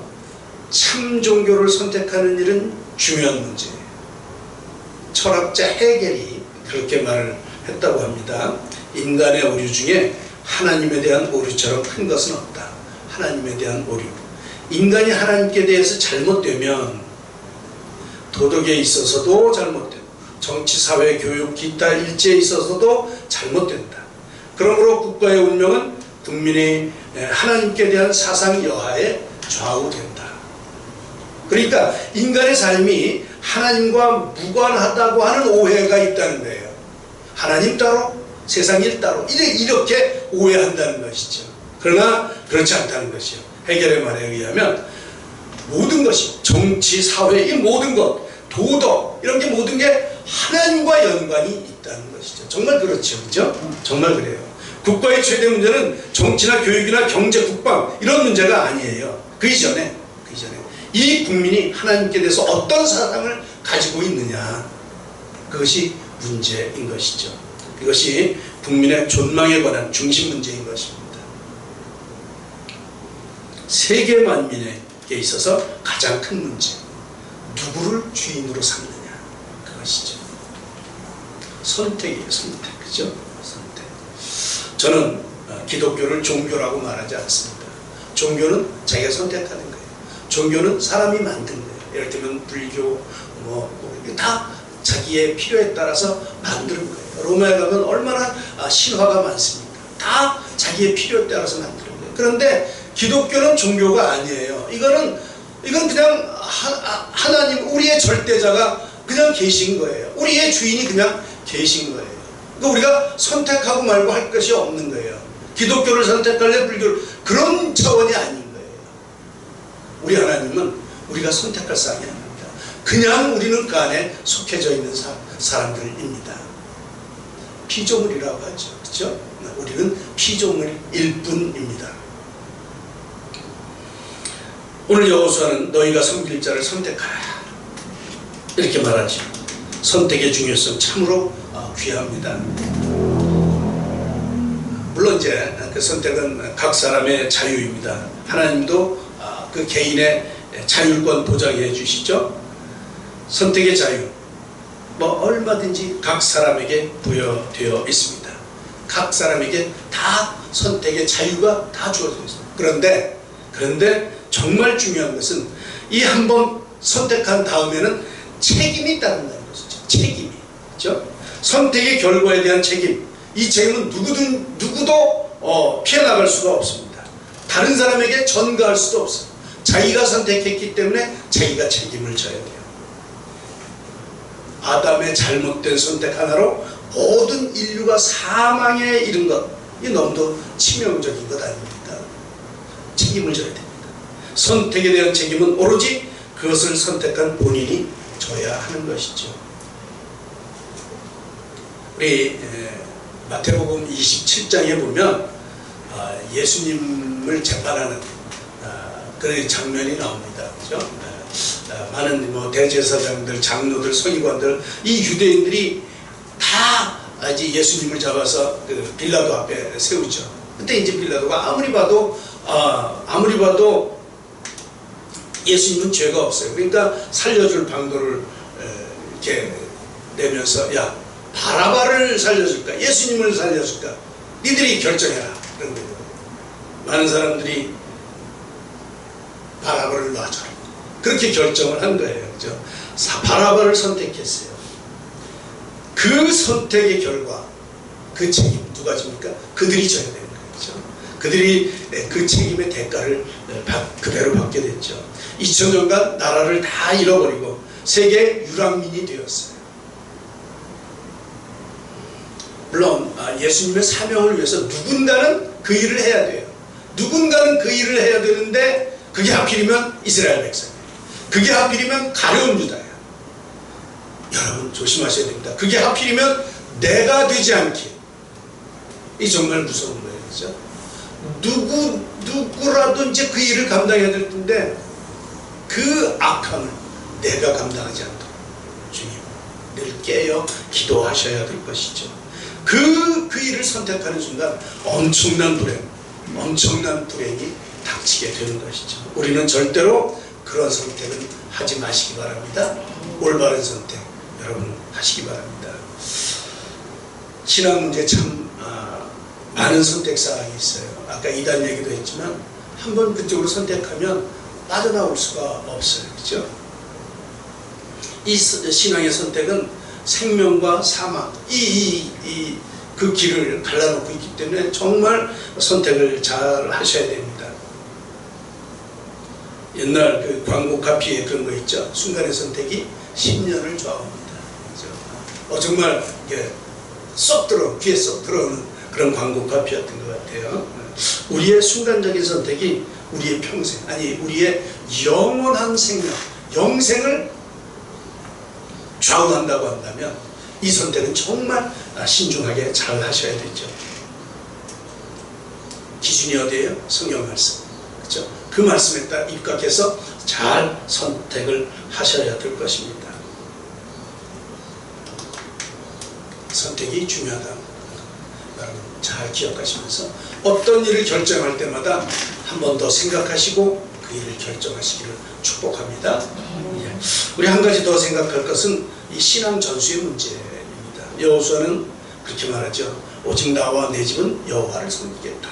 참 종교를 선택하는 일은 중요한 문제예요. 철학자 헤겔이 그렇게 말을 했다고 합니다. 인간의 오류 중에 하나님에 대한 오류처럼 큰 것은 없다. 하나님에 대한 오류. 인간이 하나님께 대해서 잘못되면 도덕에 있어서도 잘못된다. 정치, 사회, 교육, 기타 일체에 있어서도 잘못된다. 그러므로 국가의 운명은 국민의 하나님께 대한 사상 여하에 좌우된다. 그러니까 인간의 삶이 하나님과 무관하다고 하는 오해가 있다는 거예요. 하나님 따로, 세상 일 따로, 이렇게 오해한다는 것이죠. 그러나 그렇지 않다는 것이요. 헤겔의 말에 의하면 모든 것이, 정치, 사회, 이 모든 것, 도덕, 이런 게 모든 게 하나님과 연관이 있다는 것이죠. 정말 그렇죠. 그죠? 정말 그래요. 국가의 최대 문제는 정치나 교육이나 경제, 국방 이런 문제가 아니에요. 그 이전에 이 국민이 하나님께 대해서 어떤 사상을 가지고 있느냐, 그것이 문제인 것이죠. 이것이 국민의 존망에 관한 중심 문제인 것입니다. 세계 만민에게 있어서 가장 큰 문제, 누구를 주인으로 삼느냐, 그것이죠. 선택이에요. 선택. 그죠? 선택. 저는 기독교를 종교라고 말하지 않습니다. 종교는 자기가 선택하는 거예요. 종교는 사람이 만든 거예요. 예를 들면 불교, 다 자기의 필요에 따라서 만드는 거예요. 로마에 가면 얼마나 신화가 많습니까? 다 자기의 필요에 따라서 만드는 거예요. 그런데 기독교는 종교가 아니에요. 이건 그냥 하나님, 우리의 절대자가 그냥 계신 거예요. 우리의 주인이 그냥 계신 거예요. 그러니까 우리가 선택하고 말고 할 것이 없는 거예요. 기독교를 선택할래, 불교를, 그런 차원이 아닌 거예요. 우리 하나님은 우리가 선택할 사람이 아닙니다. 그냥 우리는 그 안에 속해져 있는 사람들입니다. 피조물이라고 하죠. 그렇죠? 우리는 피조물일 뿐입니다. 오늘 여호수아는 너희가 섬길 자를 선택하라, 이렇게 말하죠. 선택의 중요성 참으로 귀합니다. 물론 이제 그 선택은 각 사람의 자유입니다. 하나님도 그 개인의 자율권 보장해 주시죠. 선택의 자유, 얼마든지 각 사람에게 부여되어 있습니다. 각 사람에게 다 선택의 자유가 다 주어져 있습니다. 그런데 정말 중요한 것은 이 한 번 선택한 다음에는 책임이 있다는 것이죠. 책임이. 그렇죠? 선택의 결과에 대한 책임. 이 책임은 누구도 피해나갈 수가 없습니다. 다른 사람에게 전가할 수도 없어요. 자기가 선택했기 때문에 자기가 책임을 져야 돼요. 아담의 잘못된 선택 하나로 모든 인류가 사망에 이른 것, 이 너무도 치명적인 것 아닙니까? 책임을 져야 됩니다. 선택에 대한 책임은 오로지 그것을 선택한 본인이 져야 하는 것이죠. 우리 마태복음 27장에 보면 예수님을 재판하는 그런 장면이 나옵니다. 그렇죠? 많은 대제사장들, 장로들, 서기관들, 이 유대인들이 다 이제 예수님을 잡아서 그 빌라도 앞에 세우죠. 그때 이제 빌라도가 아무리 봐도 예수님은 죄가 없어요. 그러니까 살려줄 방도를 이렇게 내면서, 야, 바라바를 살려줄까, 예수님을 살려줄까, 니들이 결정해라, 그런 거예요. 많은 사람들이 바라바를 놔줘라, 그렇게 결정을 한 거예요. 그죠? 바라바를 선택했어요. 그 선택의 결과, 그 책임, 누가 집니까? 그들이 져야 되는 거죠. 그들이 그 책임의 대가를 그대로 받게 됐죠. 2000년간 나라를 다 잃어버리고 세계 유랑민이 되었어요. 물론 예수님의 사명을 위해서 누군가는 그 일을 해야 돼요. 누군가는 그 일을 해야 되는데 그게 하필이면 이스라엘 백성이에요. 그게 하필이면 가룟 유다예요. 여러분 조심하셔야 됩니다. 그게 하필이면 내가 되지 않기. 이 정말 무서운 거예요. 그렇죠? 누구라도 이제 그 일을 감당해야 될 텐데 그 악함을 내가 감당하지 않도록 주님 늘 깨어 기도하셔야 될 것이죠. 그 일을 선택하는 순간 엄청난 불행이 닥치게 되는 것이죠. 우리는 절대로 그런 선택은 하지 마시기 바랍니다. 올바른 선택 여러분 하시기 바랍니다. 신앙 문제 참 많은 선택사항이 있어요. 아까 이단 얘기도 했지만 한번 그쪽으로 선택하면 빠져나올 수가 없어요. 그렇죠? 이 신앙의 선택은 생명과 사망 그 길을 갈라놓고 있기 때문에 정말 선택을 잘 하셔야 됩니다. 옛날 그 광고 카피에 그런 거 있죠. 순간의 선택이 10년을 좌우합니다. 그렇죠? 정말 이게 귀에 쏙 들어오는 그런 광고 카피였던 것 같아요. 우리의 순간적인 선택이 우리의 평생, 아니 우리의 영원한 생명, 영생을 좌우한다고 한다면 이 선택은 정말 신중하게 잘 하셔야 되죠. 기준이 어디예요? 성경 말씀. 그렇죠? 그 말씀에 따라 입각해서 잘 선택을 하셔야 될 것입니다. 선택이 중요하다. 여러분 잘 기억하시면서 어떤 일을 결정할 때마다 한 번 더 생각하시고 그 일을 결정하시기를 축복합니다. 우리 한 가지 더 생각할 것은 이 신앙 전수의 문제입니다. 여호수아는 그렇게 말하죠. 오직 나와 내 집은 여호와를 섬기겠다.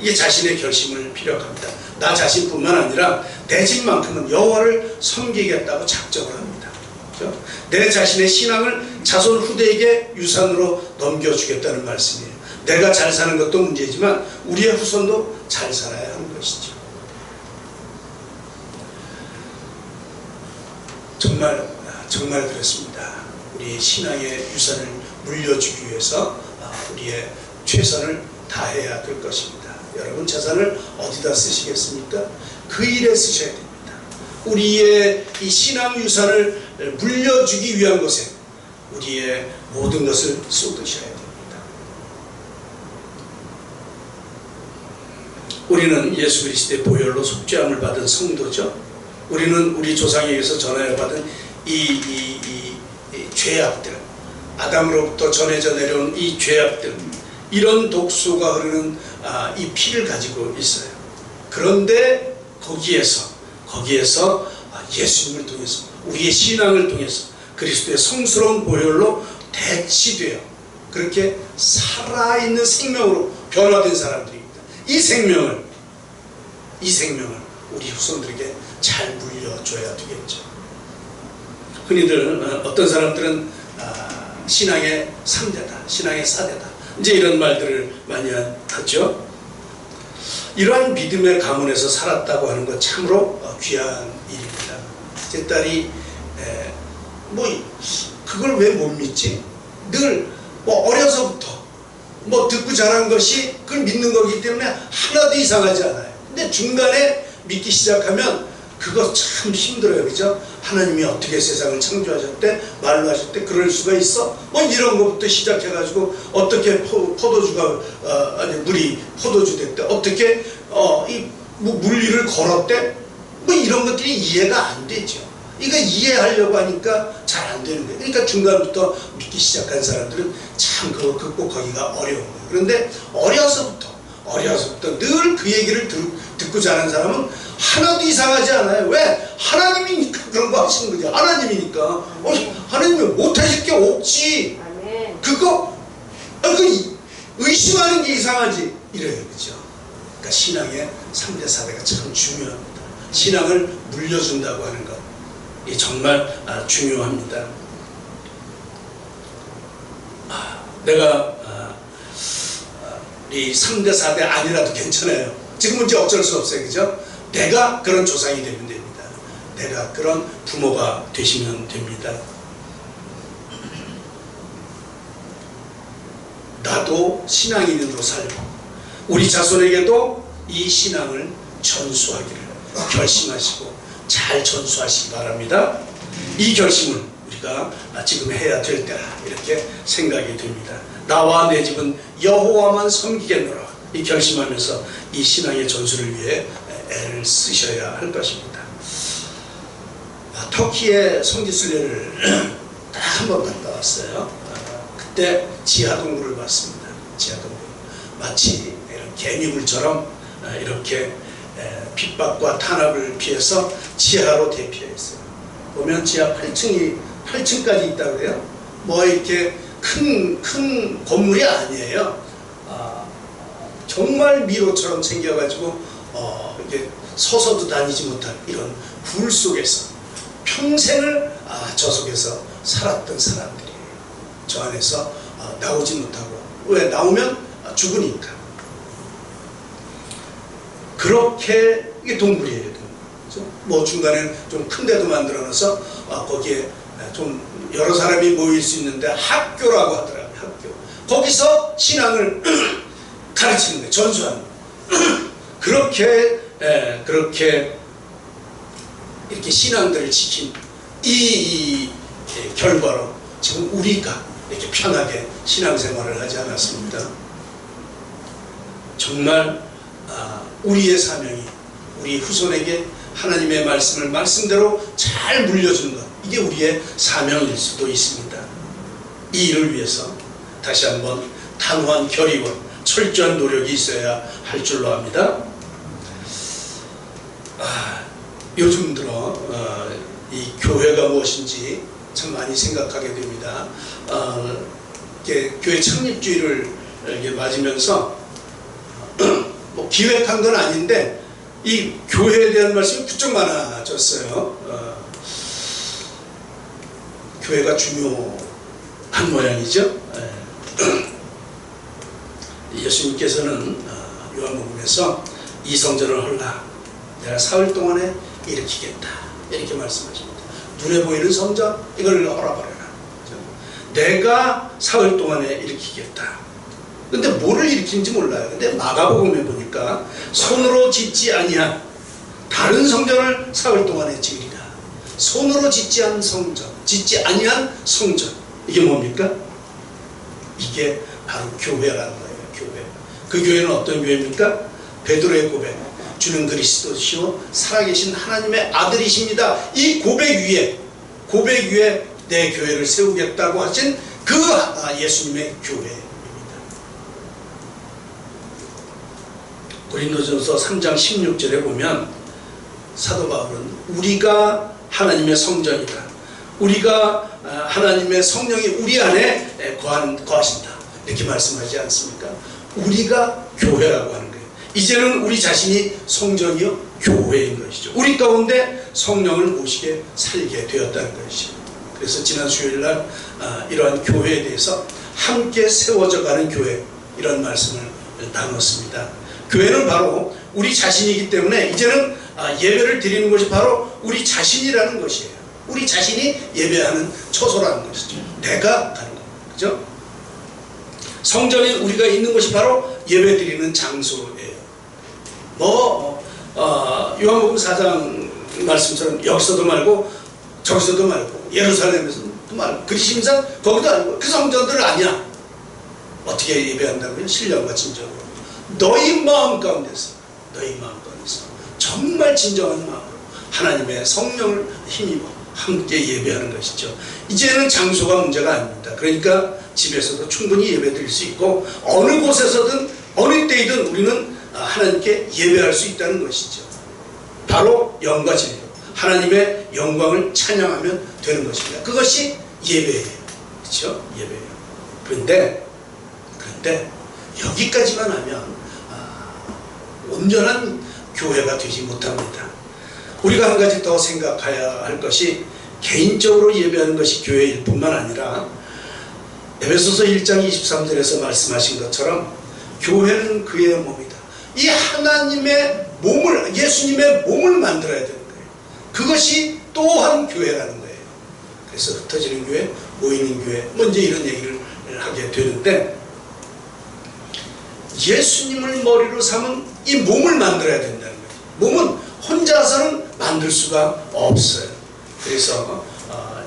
이게 자신의 결심을 피력합니다. 나 자신뿐만 아니라 내 집만큼은 여호와를 섬기겠다고 작정을 합니다. 그렇죠? 내 자신의 신앙을 자손 후대에게 유산으로 넘겨주겠다는 말씀이에요. 내가 잘 사는 것도 문제지만 우리의 후손도 잘 살아야 하는 것이죠. 정말 그렇습니다. 우리 신앙의 유산을 물려주기 위해서 우리의 최선을 다해야 될 것입니다. 여러분 재산을 어디다 쓰시겠습니까? 그 일에 쓰셔야 됩니다. 우리의 이 신앙 유산을 물려주기 위한 것에 우리의 모든 것을 쏟으셔야 됩니다. 우리는 예수 그리스도의 보혈로 속죄함을 받은 성도죠. 우리는 우리 조상에 의해서 전하여받은 이 죄악들, 아담으로부터 전해져 내려온 이 죄악들, 이런 독소가 흐르는 이 피를 가지고 있어요. 그런데 거기에서 예수님을 통해서 우리의 신앙을 통해서 그리스도의 성스러운 보혈로 대치되어 그렇게 살아있는 생명으로 변화된 사람들입니다. 이 생명을 우리 후손들에게 잘 물려줘야 되겠죠. 흔히들 어떤 사람들은 신앙의 3대다, 신앙의 4대다 이제 이런 말들을 많이 하죠. 이러한 믿음의 가문에서 살았다고 하는 것 참으로 귀한 일입니다. 제 딸이 그걸 왜 못 믿지? 늘 어려서부터 듣고 자란 것이 그걸 믿는 거기 때문에 하나도 이상하지 않아요. 근데 중간에 믿기 시작하면 그거 참 힘들어요. 그죠? 하나님이 어떻게 세상을 창조하셨대? 말로 하셨대? 그럴 수가 있어? 이런 것부터 시작해가지고 어떻게 물이 포도주 됐대? 어떻게 물리를 걸었대? 이런 것들이 이해가 안 되죠. 이거 이해하려고 하니까 잘 안 되는 거예요. 그러니까 중간부터 믿기 시작한 사람들은 참 그거 극복하기가 어려운 거예요. 그런데 어려서부터 늘 그 얘기를 듣고 자란 사람은 하나도 이상하지 않아요. 왜? 하나님이니까 그런 거 하시는 거죠. 하나님이니까. 하나님이 못하실 게 없지. 그거 의심하는 게 이상하지. 이래요. 그죠? 그러니까 신앙의 3대 4대가 참 중요합니다. 신앙을 물려준다고 하는 것. 이 정말 중요합니다. 내가 우리 3대 4대 아니라도 괜찮아요. 지금은 이제 어쩔 수 없어요. 그죠? 내가 그런 조상이 되면 됩니다. 내가 그런 부모가 되시면 됩니다. 나도 신앙인으로 살고 우리 자손에게도 이 신앙을 전수하기를 결심하시고 잘 전수하시기 바랍니다. 이 결심을 우리가 지금 해야 될 때라 이렇게 생각이 됩니다. 나와 내 집은 여호와만 섬기겠노라 이 결심하면서 이 신앙의 전수를 위해 애를 쓰셔야 할 것입니다. 터키에 성지순례를 딱 한 번 갔다 왔어요. 그때 지하동굴을 봤습니다. 지하동굴 마치 이런 개미굴처럼 이렇게 핍박과 탄압을 피해서 지하로 대피해 있어요. 보면 지하 8층까지 있다고 그래요. 뭐 이렇게 큰 건물이 아니에요. 정말 미로처럼 생겨가지고 이렇게 서서도 다니지 못한 이런 굴 속에서 평생을 저 속에서 살았던 사람들이에요. 저 안에서 나오지 못하고 왜 나오면 죽으니까. 그렇게 이게 동굴이에요. 동굴. 뭐 중간에 좀 큰 데도 만들어놔서 거기에 좀 여러 사람이 모일 수 있는데 학교라고 하더라고요. 학교. 거기서 신앙을 가르치는 거예요. 전수하는 거예요. 그렇게 이렇게 신앙들을 지킨 이 결과로 지금 우리가 이렇게 편하게 신앙생활을 하지 않았습니다. 정말 우리의 사명이 우리 후손에게 하나님의 말씀을 말씀대로 잘 물려주는 것, 이게 우리의 사명일 수도 있습니다. 이 일을 위해서 다시 한번 단호한 결의와 철저한 노력이 있어야 할 줄로 압니다. 요즘 들어 이 교회가 무엇인지 참 많이 생각하게 됩니다. 교회 창립주의를 맞으면서 뭐 기획한 건 아닌데 이 교회에 대한 말씀이 부쩍 많아졌어요. 교회가 중요한 모양이죠. 예수님께서는 요한복음에서 이 성전을 헐라 내가 사흘 동안에 일으키겠다 이렇게 말씀하십니다. 눈에 보이는 성전 이걸 헐어버려라. 내가 사흘 동안에 일으키겠다. 근데 뭐를 일으키는지 몰라요. 근데 마가복음에 보니까 손으로 짓지 아니한 다른 성전을 사흘 동안에 지으리라. 손으로 짓지 않은 성전, 짓지 아니한 성전, 이게 뭡니까? 이게 바로 교회라는 거예요. 교회. 그 교회는 어떤 교회입니까? 베드로의 고백, 주는 그리스도시요 살아계신 하나님의 아들이십니다. 이 고백 위에 내 교회를 세우겠다고 하신 그 예수님의 교회입니다. 고린도전서 3장 16절에 보면 사도 바울은 우리가 하나님의 성전이다. 우리가 하나님의 성령이 우리 안에 거하신다. 이렇게 말씀하지 않습니까? 우리가 교회라고 하는 거예요. 이제는 우리 자신이 성전이요 교회인 것이죠. 우리 가운데 성령을 모시게 살게 되었다는 것이죠. 그래서 지난 수요일날 이러한 교회에 대해서 함께 세워져 가는 교회, 이런 말씀을 나눴습니다. 교회는 바로 우리 자신이기 때문에 이제는 예배를 드리는 것이 바로 우리 자신이라는 것이에요. 우리 자신이 예배하는 처소라는 것이죠. 내가 가는 겁니다. 그죠? 성전에 우리가 있는 것이 바로 예배 드리는 장소예요. 요한복음 4장 말씀처럼 여기서도 말고 저기서도 말고 예루살렘에서도 말고 그리심산 거기도 아니고 그 성전들 아니야. 어떻게 예배한다고요? 신령과 진정으로 너희 마음 가운데서 정말 진정한 마음으로 하나님의 성령을 힘입어 함께 예배하는 것이죠. 이제는 장소가 문제가 아닙니다. 그러니까 집에서도 충분히 예배 드릴 수 있고 어느 곳에서든 어느 때이든 우리는 하나님께 예배할 수 있다는 것이죠. 바로 영과 진리로 하나님의 영광을 찬양하면 되는 것입니다. 그것이 예배예요. 그렇죠? 예배예요. 그런데 여기까지만 하면 온전한 교회가 되지 못합니다. 우리가 한 가지 더 생각해야 할 것이 개인적으로 예배하는 것이 교회일 뿐만 아니라 에베소서 1장 23절에서 말씀하신 것처럼 교회는 그의 몸이다. 이 하나님의 몸을, 예수님의 몸을 만들어야 되는 거예요. 그것이 또한 교회라는 거예요. 그래서 흩어지는 교회, 모이는 교회, 먼저 이런 얘기를 하게 되는데, 예수님을 머리로 삼은 이 몸을 만들어야 된다는 거예요. 몸은 혼자서는 만들 수가 없어요. 그래서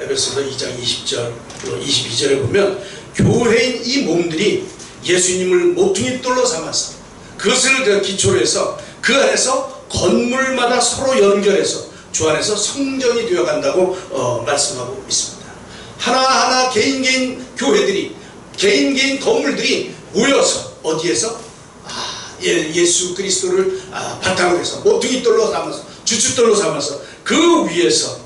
에베소서 2장 20절, 22절에 보면 교회인 이 몸들이 예수님을 모퉁이 돌로 삼아서 그것을 기초로 해서 그 안에서 건물마다 서로 연결해서 주 안에서 성전이 되어간다고 말씀하고 있습니다. 하나하나 개인 교회들이, 개인 건물들이 모여서 어디에서? 예수 그리스도를 바탕으로 해서 모퉁이 돌로 삼아서, 주춧돌로 삼아서 그 위에서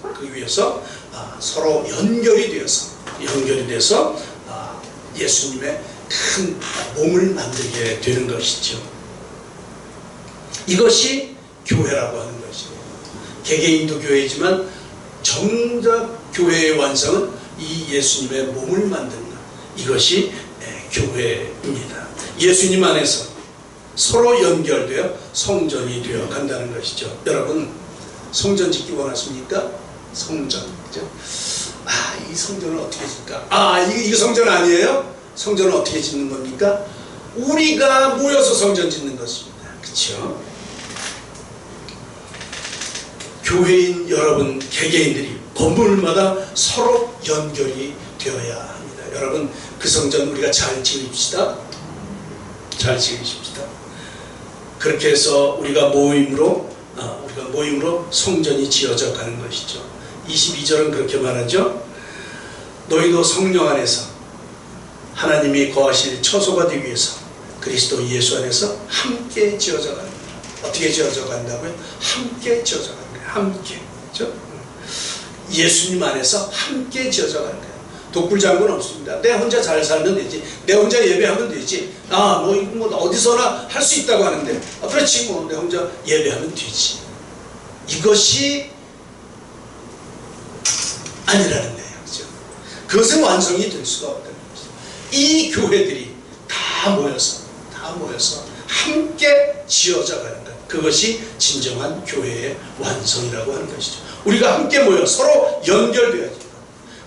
서로 연결이 되어서 예수님의 큰 몸을 만들게 되는 것이죠. 이것이 교회라고 하는 것이죠. 개개인도 교회이지만 정작 교회의 완성은 이 예수님의 몸을 만드는 것, 이것이 교회입니다. 예수님 안에서 서로 연결되어 성전이 되어 간다는 것이죠. 여러분, 성전 짓기 원하십니까? 성전, 그죠? 이 성전을 어떻게 짓을까? 이거 성전 아니에요? 성전을 어떻게 짓는 겁니까? 우리가 모여서 성전 짓는 것입니다. 그렇죠? 교회인 여러분, 개개인들이 건물마다 서로 연결이 되어야 합니다. 여러분, 그 성전 우리가 잘 지읍시다. 잘 지으십시다. 그렇게 해서 우리가 모임으로 성전이 지어져 가는 것이죠. 22절은 그렇게 말하죠. 너희도 성령 안에서 하나님이 거하실 처소가 되기 위해서 그리스도 예수 안에서 함께 지어져 간다. 어떻게 지어져 간다고요? 함께 지어져 가는 거예요. 함께. 그렇죠? 예수님 안에서 함께 지어져 가는 거예요. 독불장군 없습니다. 내 혼자 잘 살면 되지. 내 혼자 예배하면 되지. 뭐 어디서나 할 수 있다고 하는데, 그렇지, 뭐 내 혼자 예배하면 되지. 이것이 아니라는 거예요. 그렇죠? 그것은 완성이 될 수가 없다는 거죠. 이 교회들이 다 모여서 함께 지어져 가는 것, 그것이 진정한 교회의 완성이라고 하는 것이죠. 우리가 함께 모여 서로 연결되어야지.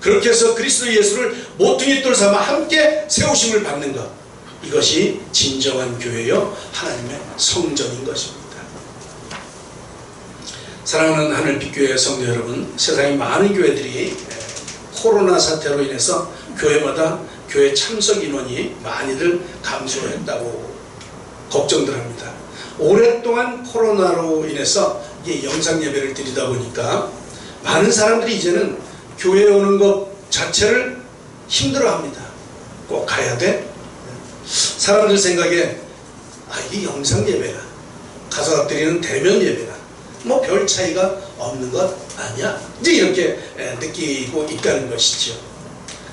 그렇게 해서 그리스도 예수를 모퉁이 돌 삼아 함께 세우심을 받는 것, 이것이 진정한 교회요 하나님의 성전인 것입니다. 사랑하는 하늘빛교회 성도 여러분, 세상의 많은 교회들이 코로나 사태로 인해서 교회마다 교회 참석 인원이 많이들 감소했다고 걱정들 합니다. 오랫동안 코로나로 인해서 이게 영상 예배를 드리다 보니까 많은 사람들이 이제는 교회에 오는 것 자체를 힘들어합니다. 꼭 가야 돼? 사람들 생각에 이 영상 예배가 가서 드리는 대면 예배가 뭐 별 차이가 없는 것 아니야? 이제 이렇게 느끼고 있다는 것이죠.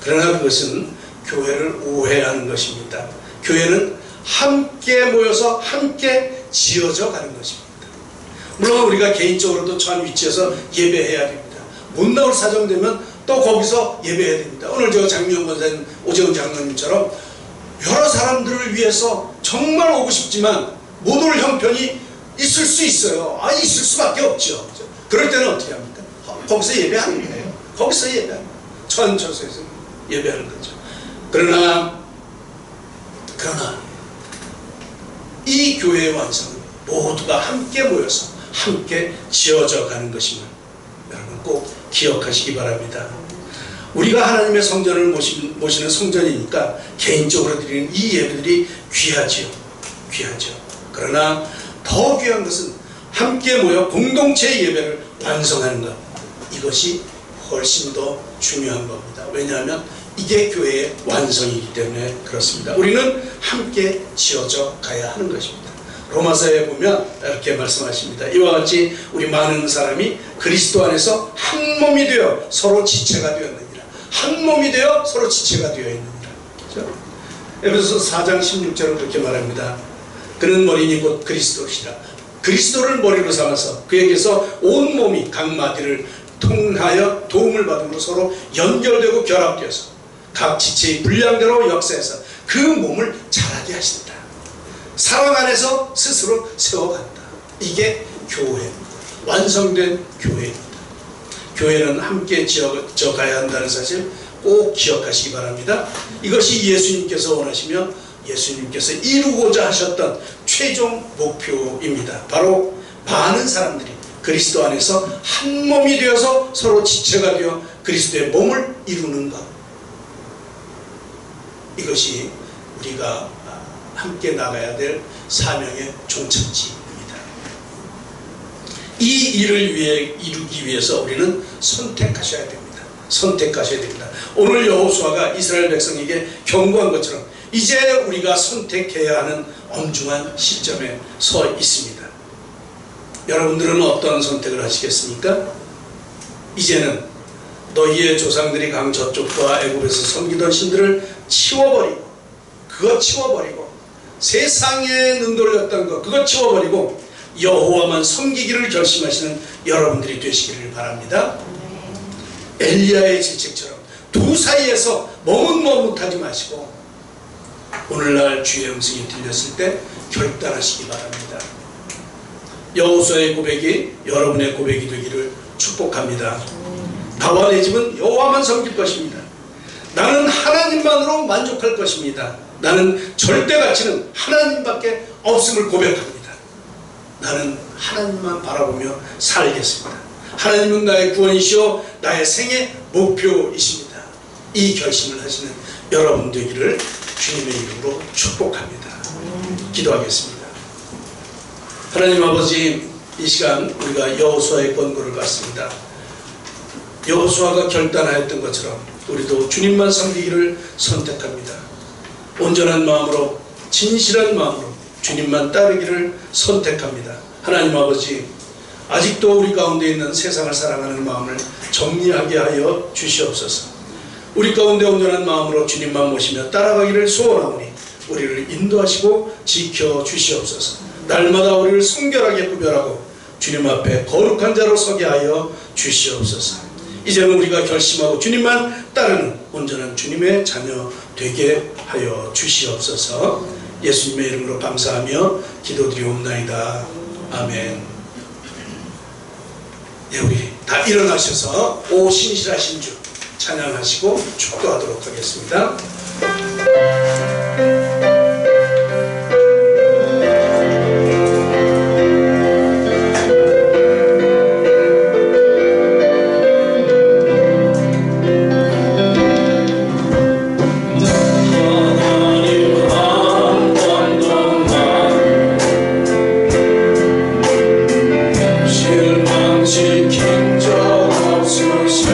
그러나 그것은 교회를 오해하는 것입니다. 교회는 함께 모여서 함께 지어져 가는 것입니다. 물론 우리가 개인적으로도 처한 위치에서 예배해야 됩니다. 못 나올 사정 되면 또 거기서 예배해야 됩니다. 오늘 저 장미영 권사님, 오재훈 장로님처럼 여러 사람들을 위해서 정말 오고 싶지만 못 올 형편이 있을 수 있어요. 있을 수밖에 없죠. 그럴 때는 어떻게 합니까? 거기서 예배하는 거예요. 거기서 예배하는 거예요. 처소에서 예배하는 거죠. 그러나 이 교회의 완성은 모두가 함께 모여서 함께 지어져 가는 것임을 여러분 꼭 기억하시기 바랍니다. 우리가 하나님의 성전을 모시는 성전이니까 개인적으로 드리는 이 예배들이 귀하죠. 그러나 더 귀한 것은 함께 모여 공동체의 예배를 완성하는 것, 이것이 훨씬 더 중요한 겁니다. 왜냐하면 이게 교회의 완성이기 때문에 그렇습니다. 우리는 함께 지어져 가야 하는 것입니다. 로마서에 보면 이렇게 말씀하십니다. 이와 같이 우리 많은 사람이 그리스도 안에서 한 몸이 되어 서로 지체가 되었느니라. 한 몸이 되어 서로 지체가 되어 있느니라. 그렇죠? 에베소서 4장 16절은 그렇게 말합니다. 그는 머리니 곧 그리스도시라. 그리스도를 머리로 삼아서 그에게서 온 몸이 각 마디를 통하여 도움을 받음으로 서로 연결되고 결합되어서 각 지체의 분량대로 역사해서 그 몸을 자라게 하신다. 사랑 안에서 스스로 세워간다. 이게 교회, 완성된 교회입니다. 교회는 함께 지어가야 한다는 사실 꼭 기억하시기 바랍니다. 이것이 예수님께서 원하시며 예수님께서 이루고자 하셨던 최종 목표입니다. 바로 많은 사람들이 그리스도 안에서 한 몸이 되어서 서로 지체가 되어 그리스도의 몸을 이루는 것. 이것이 우리가 함께 나가야 될 사명의 종착지입니다. 이 일을 이루기 위해서 우리는 선택하셔야 됩니다. 선택하셔야 됩니다. 오늘 여호수아가 이스라엘 백성에게 경고한 것처럼 이제 우리가 선택해야 하는 엄중한 시점에 서 있습니다. 여러분들은 어떤 선택을 하시겠습니까? 이제는 너희의 조상들이 강 저쪽과 애굽에서 섬기던 신들을 치워버리고, 그거 치워버리고, 세상에 능돌렸던 것 그거 치워버리고 여호와만 섬기기를 결심하시는 여러분들이 되시기를 바랍니다. 엘리야의 질책처럼 두 사이에서 머뭇머뭇하지 마시고 오늘날 주의 음성이 들렸을 때 결단하시기 바랍니다. 여호수아의 고백이 여러분의 고백이 되기를 축복합니다. 나와 내 집은 여호와만 섬길 것입니다. 나는 하나님만으로 만족할 것입니다. 나는 절대 가치는 하나님밖에 없음을 고백합니다. 나는 하나님만 바라보며 살겠습니다. 하나님은 나의 구원이시오 나의 생의 목표이십니다. 이 결심을 하시는 여러분 되기를 주님의 이름으로 축복합니다. 기도하겠습니다. 하나님 아버지, 이 시간 우리가 여호수아의 권고를 받습니다. 여호수아가 결단하였던 것처럼 우리도 주님만 섬기기를 선택합니다. 온전한 마음으로, 진실한 마음으로 주님만 따르기를 선택합니다. 하나님 아버지, 아직도 우리 가운데 있는 세상을 사랑하는 마음을 정리하게 하여 주시옵소서. 우리 가운데 온전한 마음으로 주님만 모시며 따라가기를 소원하오니 우리를 인도하시고 지켜주시옵소서. 날마다 우리를 성결하게 구별하고 주님 앞에 거룩한 자로 서게 하여 주시옵소서. 이제는 우리가 결심하고 주님만 따르는 온전한 주님의 자녀 되게 하여 주시옵소서. 예수님의 이름으로 감사하며 기도드리옵나이다. 아멘. 예, 우리 다 일어나셔서 오 신실하신 주 찬양하시고 축도하도록 하겠습니다. 지킨 적 없으시고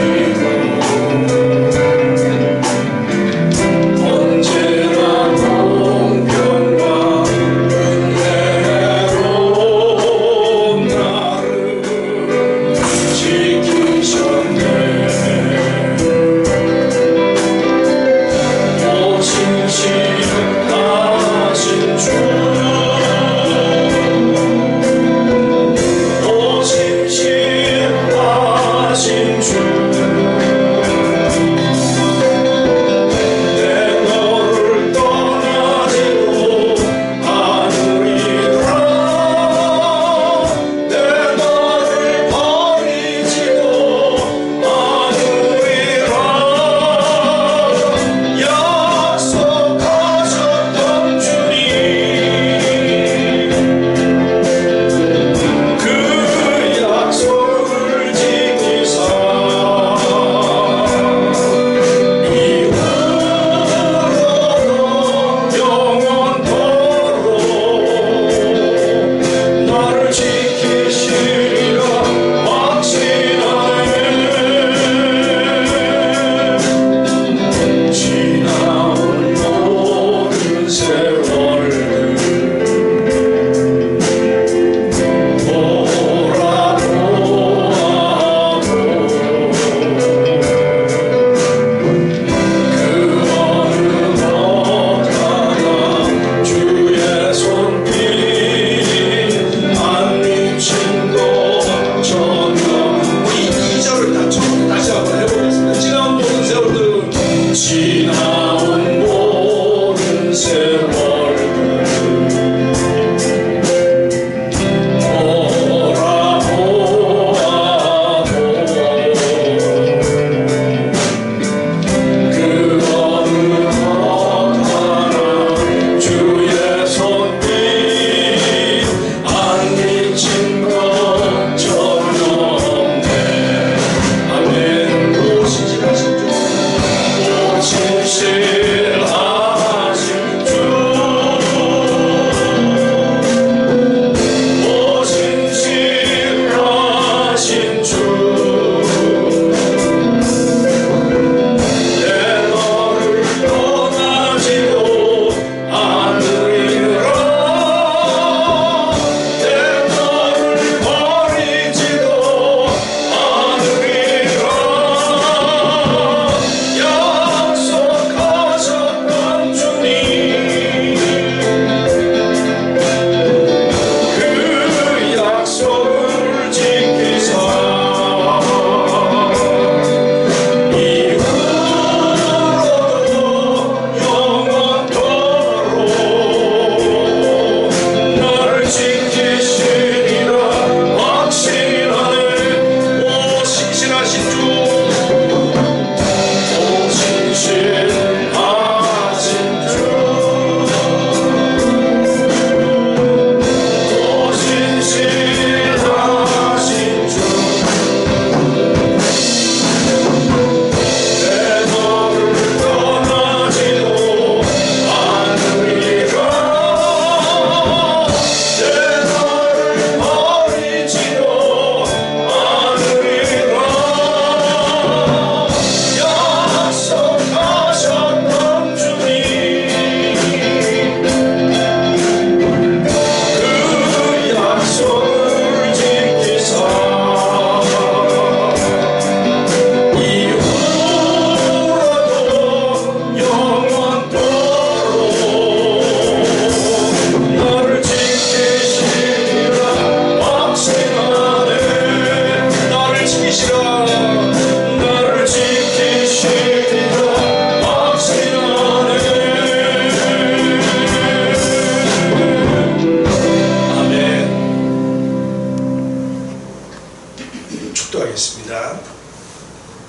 축도하겠습니다.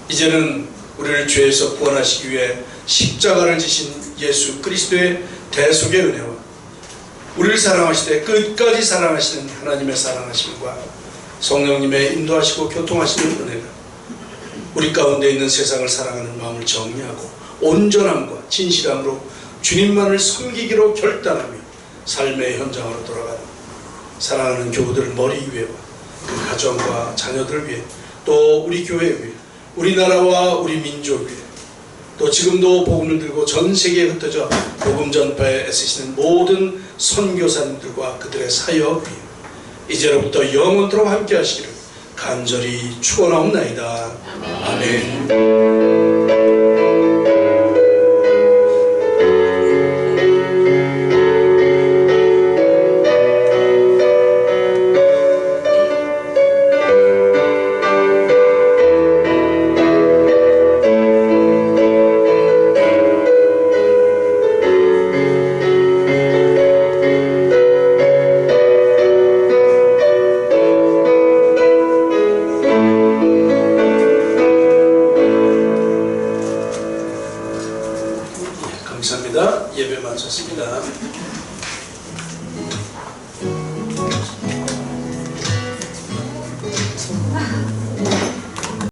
이제는 우리를 죄에서 구원하시기 위해 십자가를 지신 예수 그리스도의 대속의 은혜와 우리를 사랑하시되 끝까지 사랑하시는 하나님의 사랑하심과 성령님의 인도하시고 교통하시는 은혜가 우리 가운데 있는 세상을 사랑하는 마음을 정리하고 온전함과 진실함으로 주님만을 섬기기로 결단하며 삶의 현장으로 돌아가는 사랑하는 교우들 머리 위에와 그 가정과 자녀들 위해 또 우리 교회 위해 우리나라와 우리 민족 위해 또 지금도 복음을 들고 전 세계에 흩어져 복음 전파에 애쓰시는 모든 선교사님들과 그들의 사역 위에 이제로부터 영원토록 함께 하시기를 간절히 축원하옵나이다. 아멘.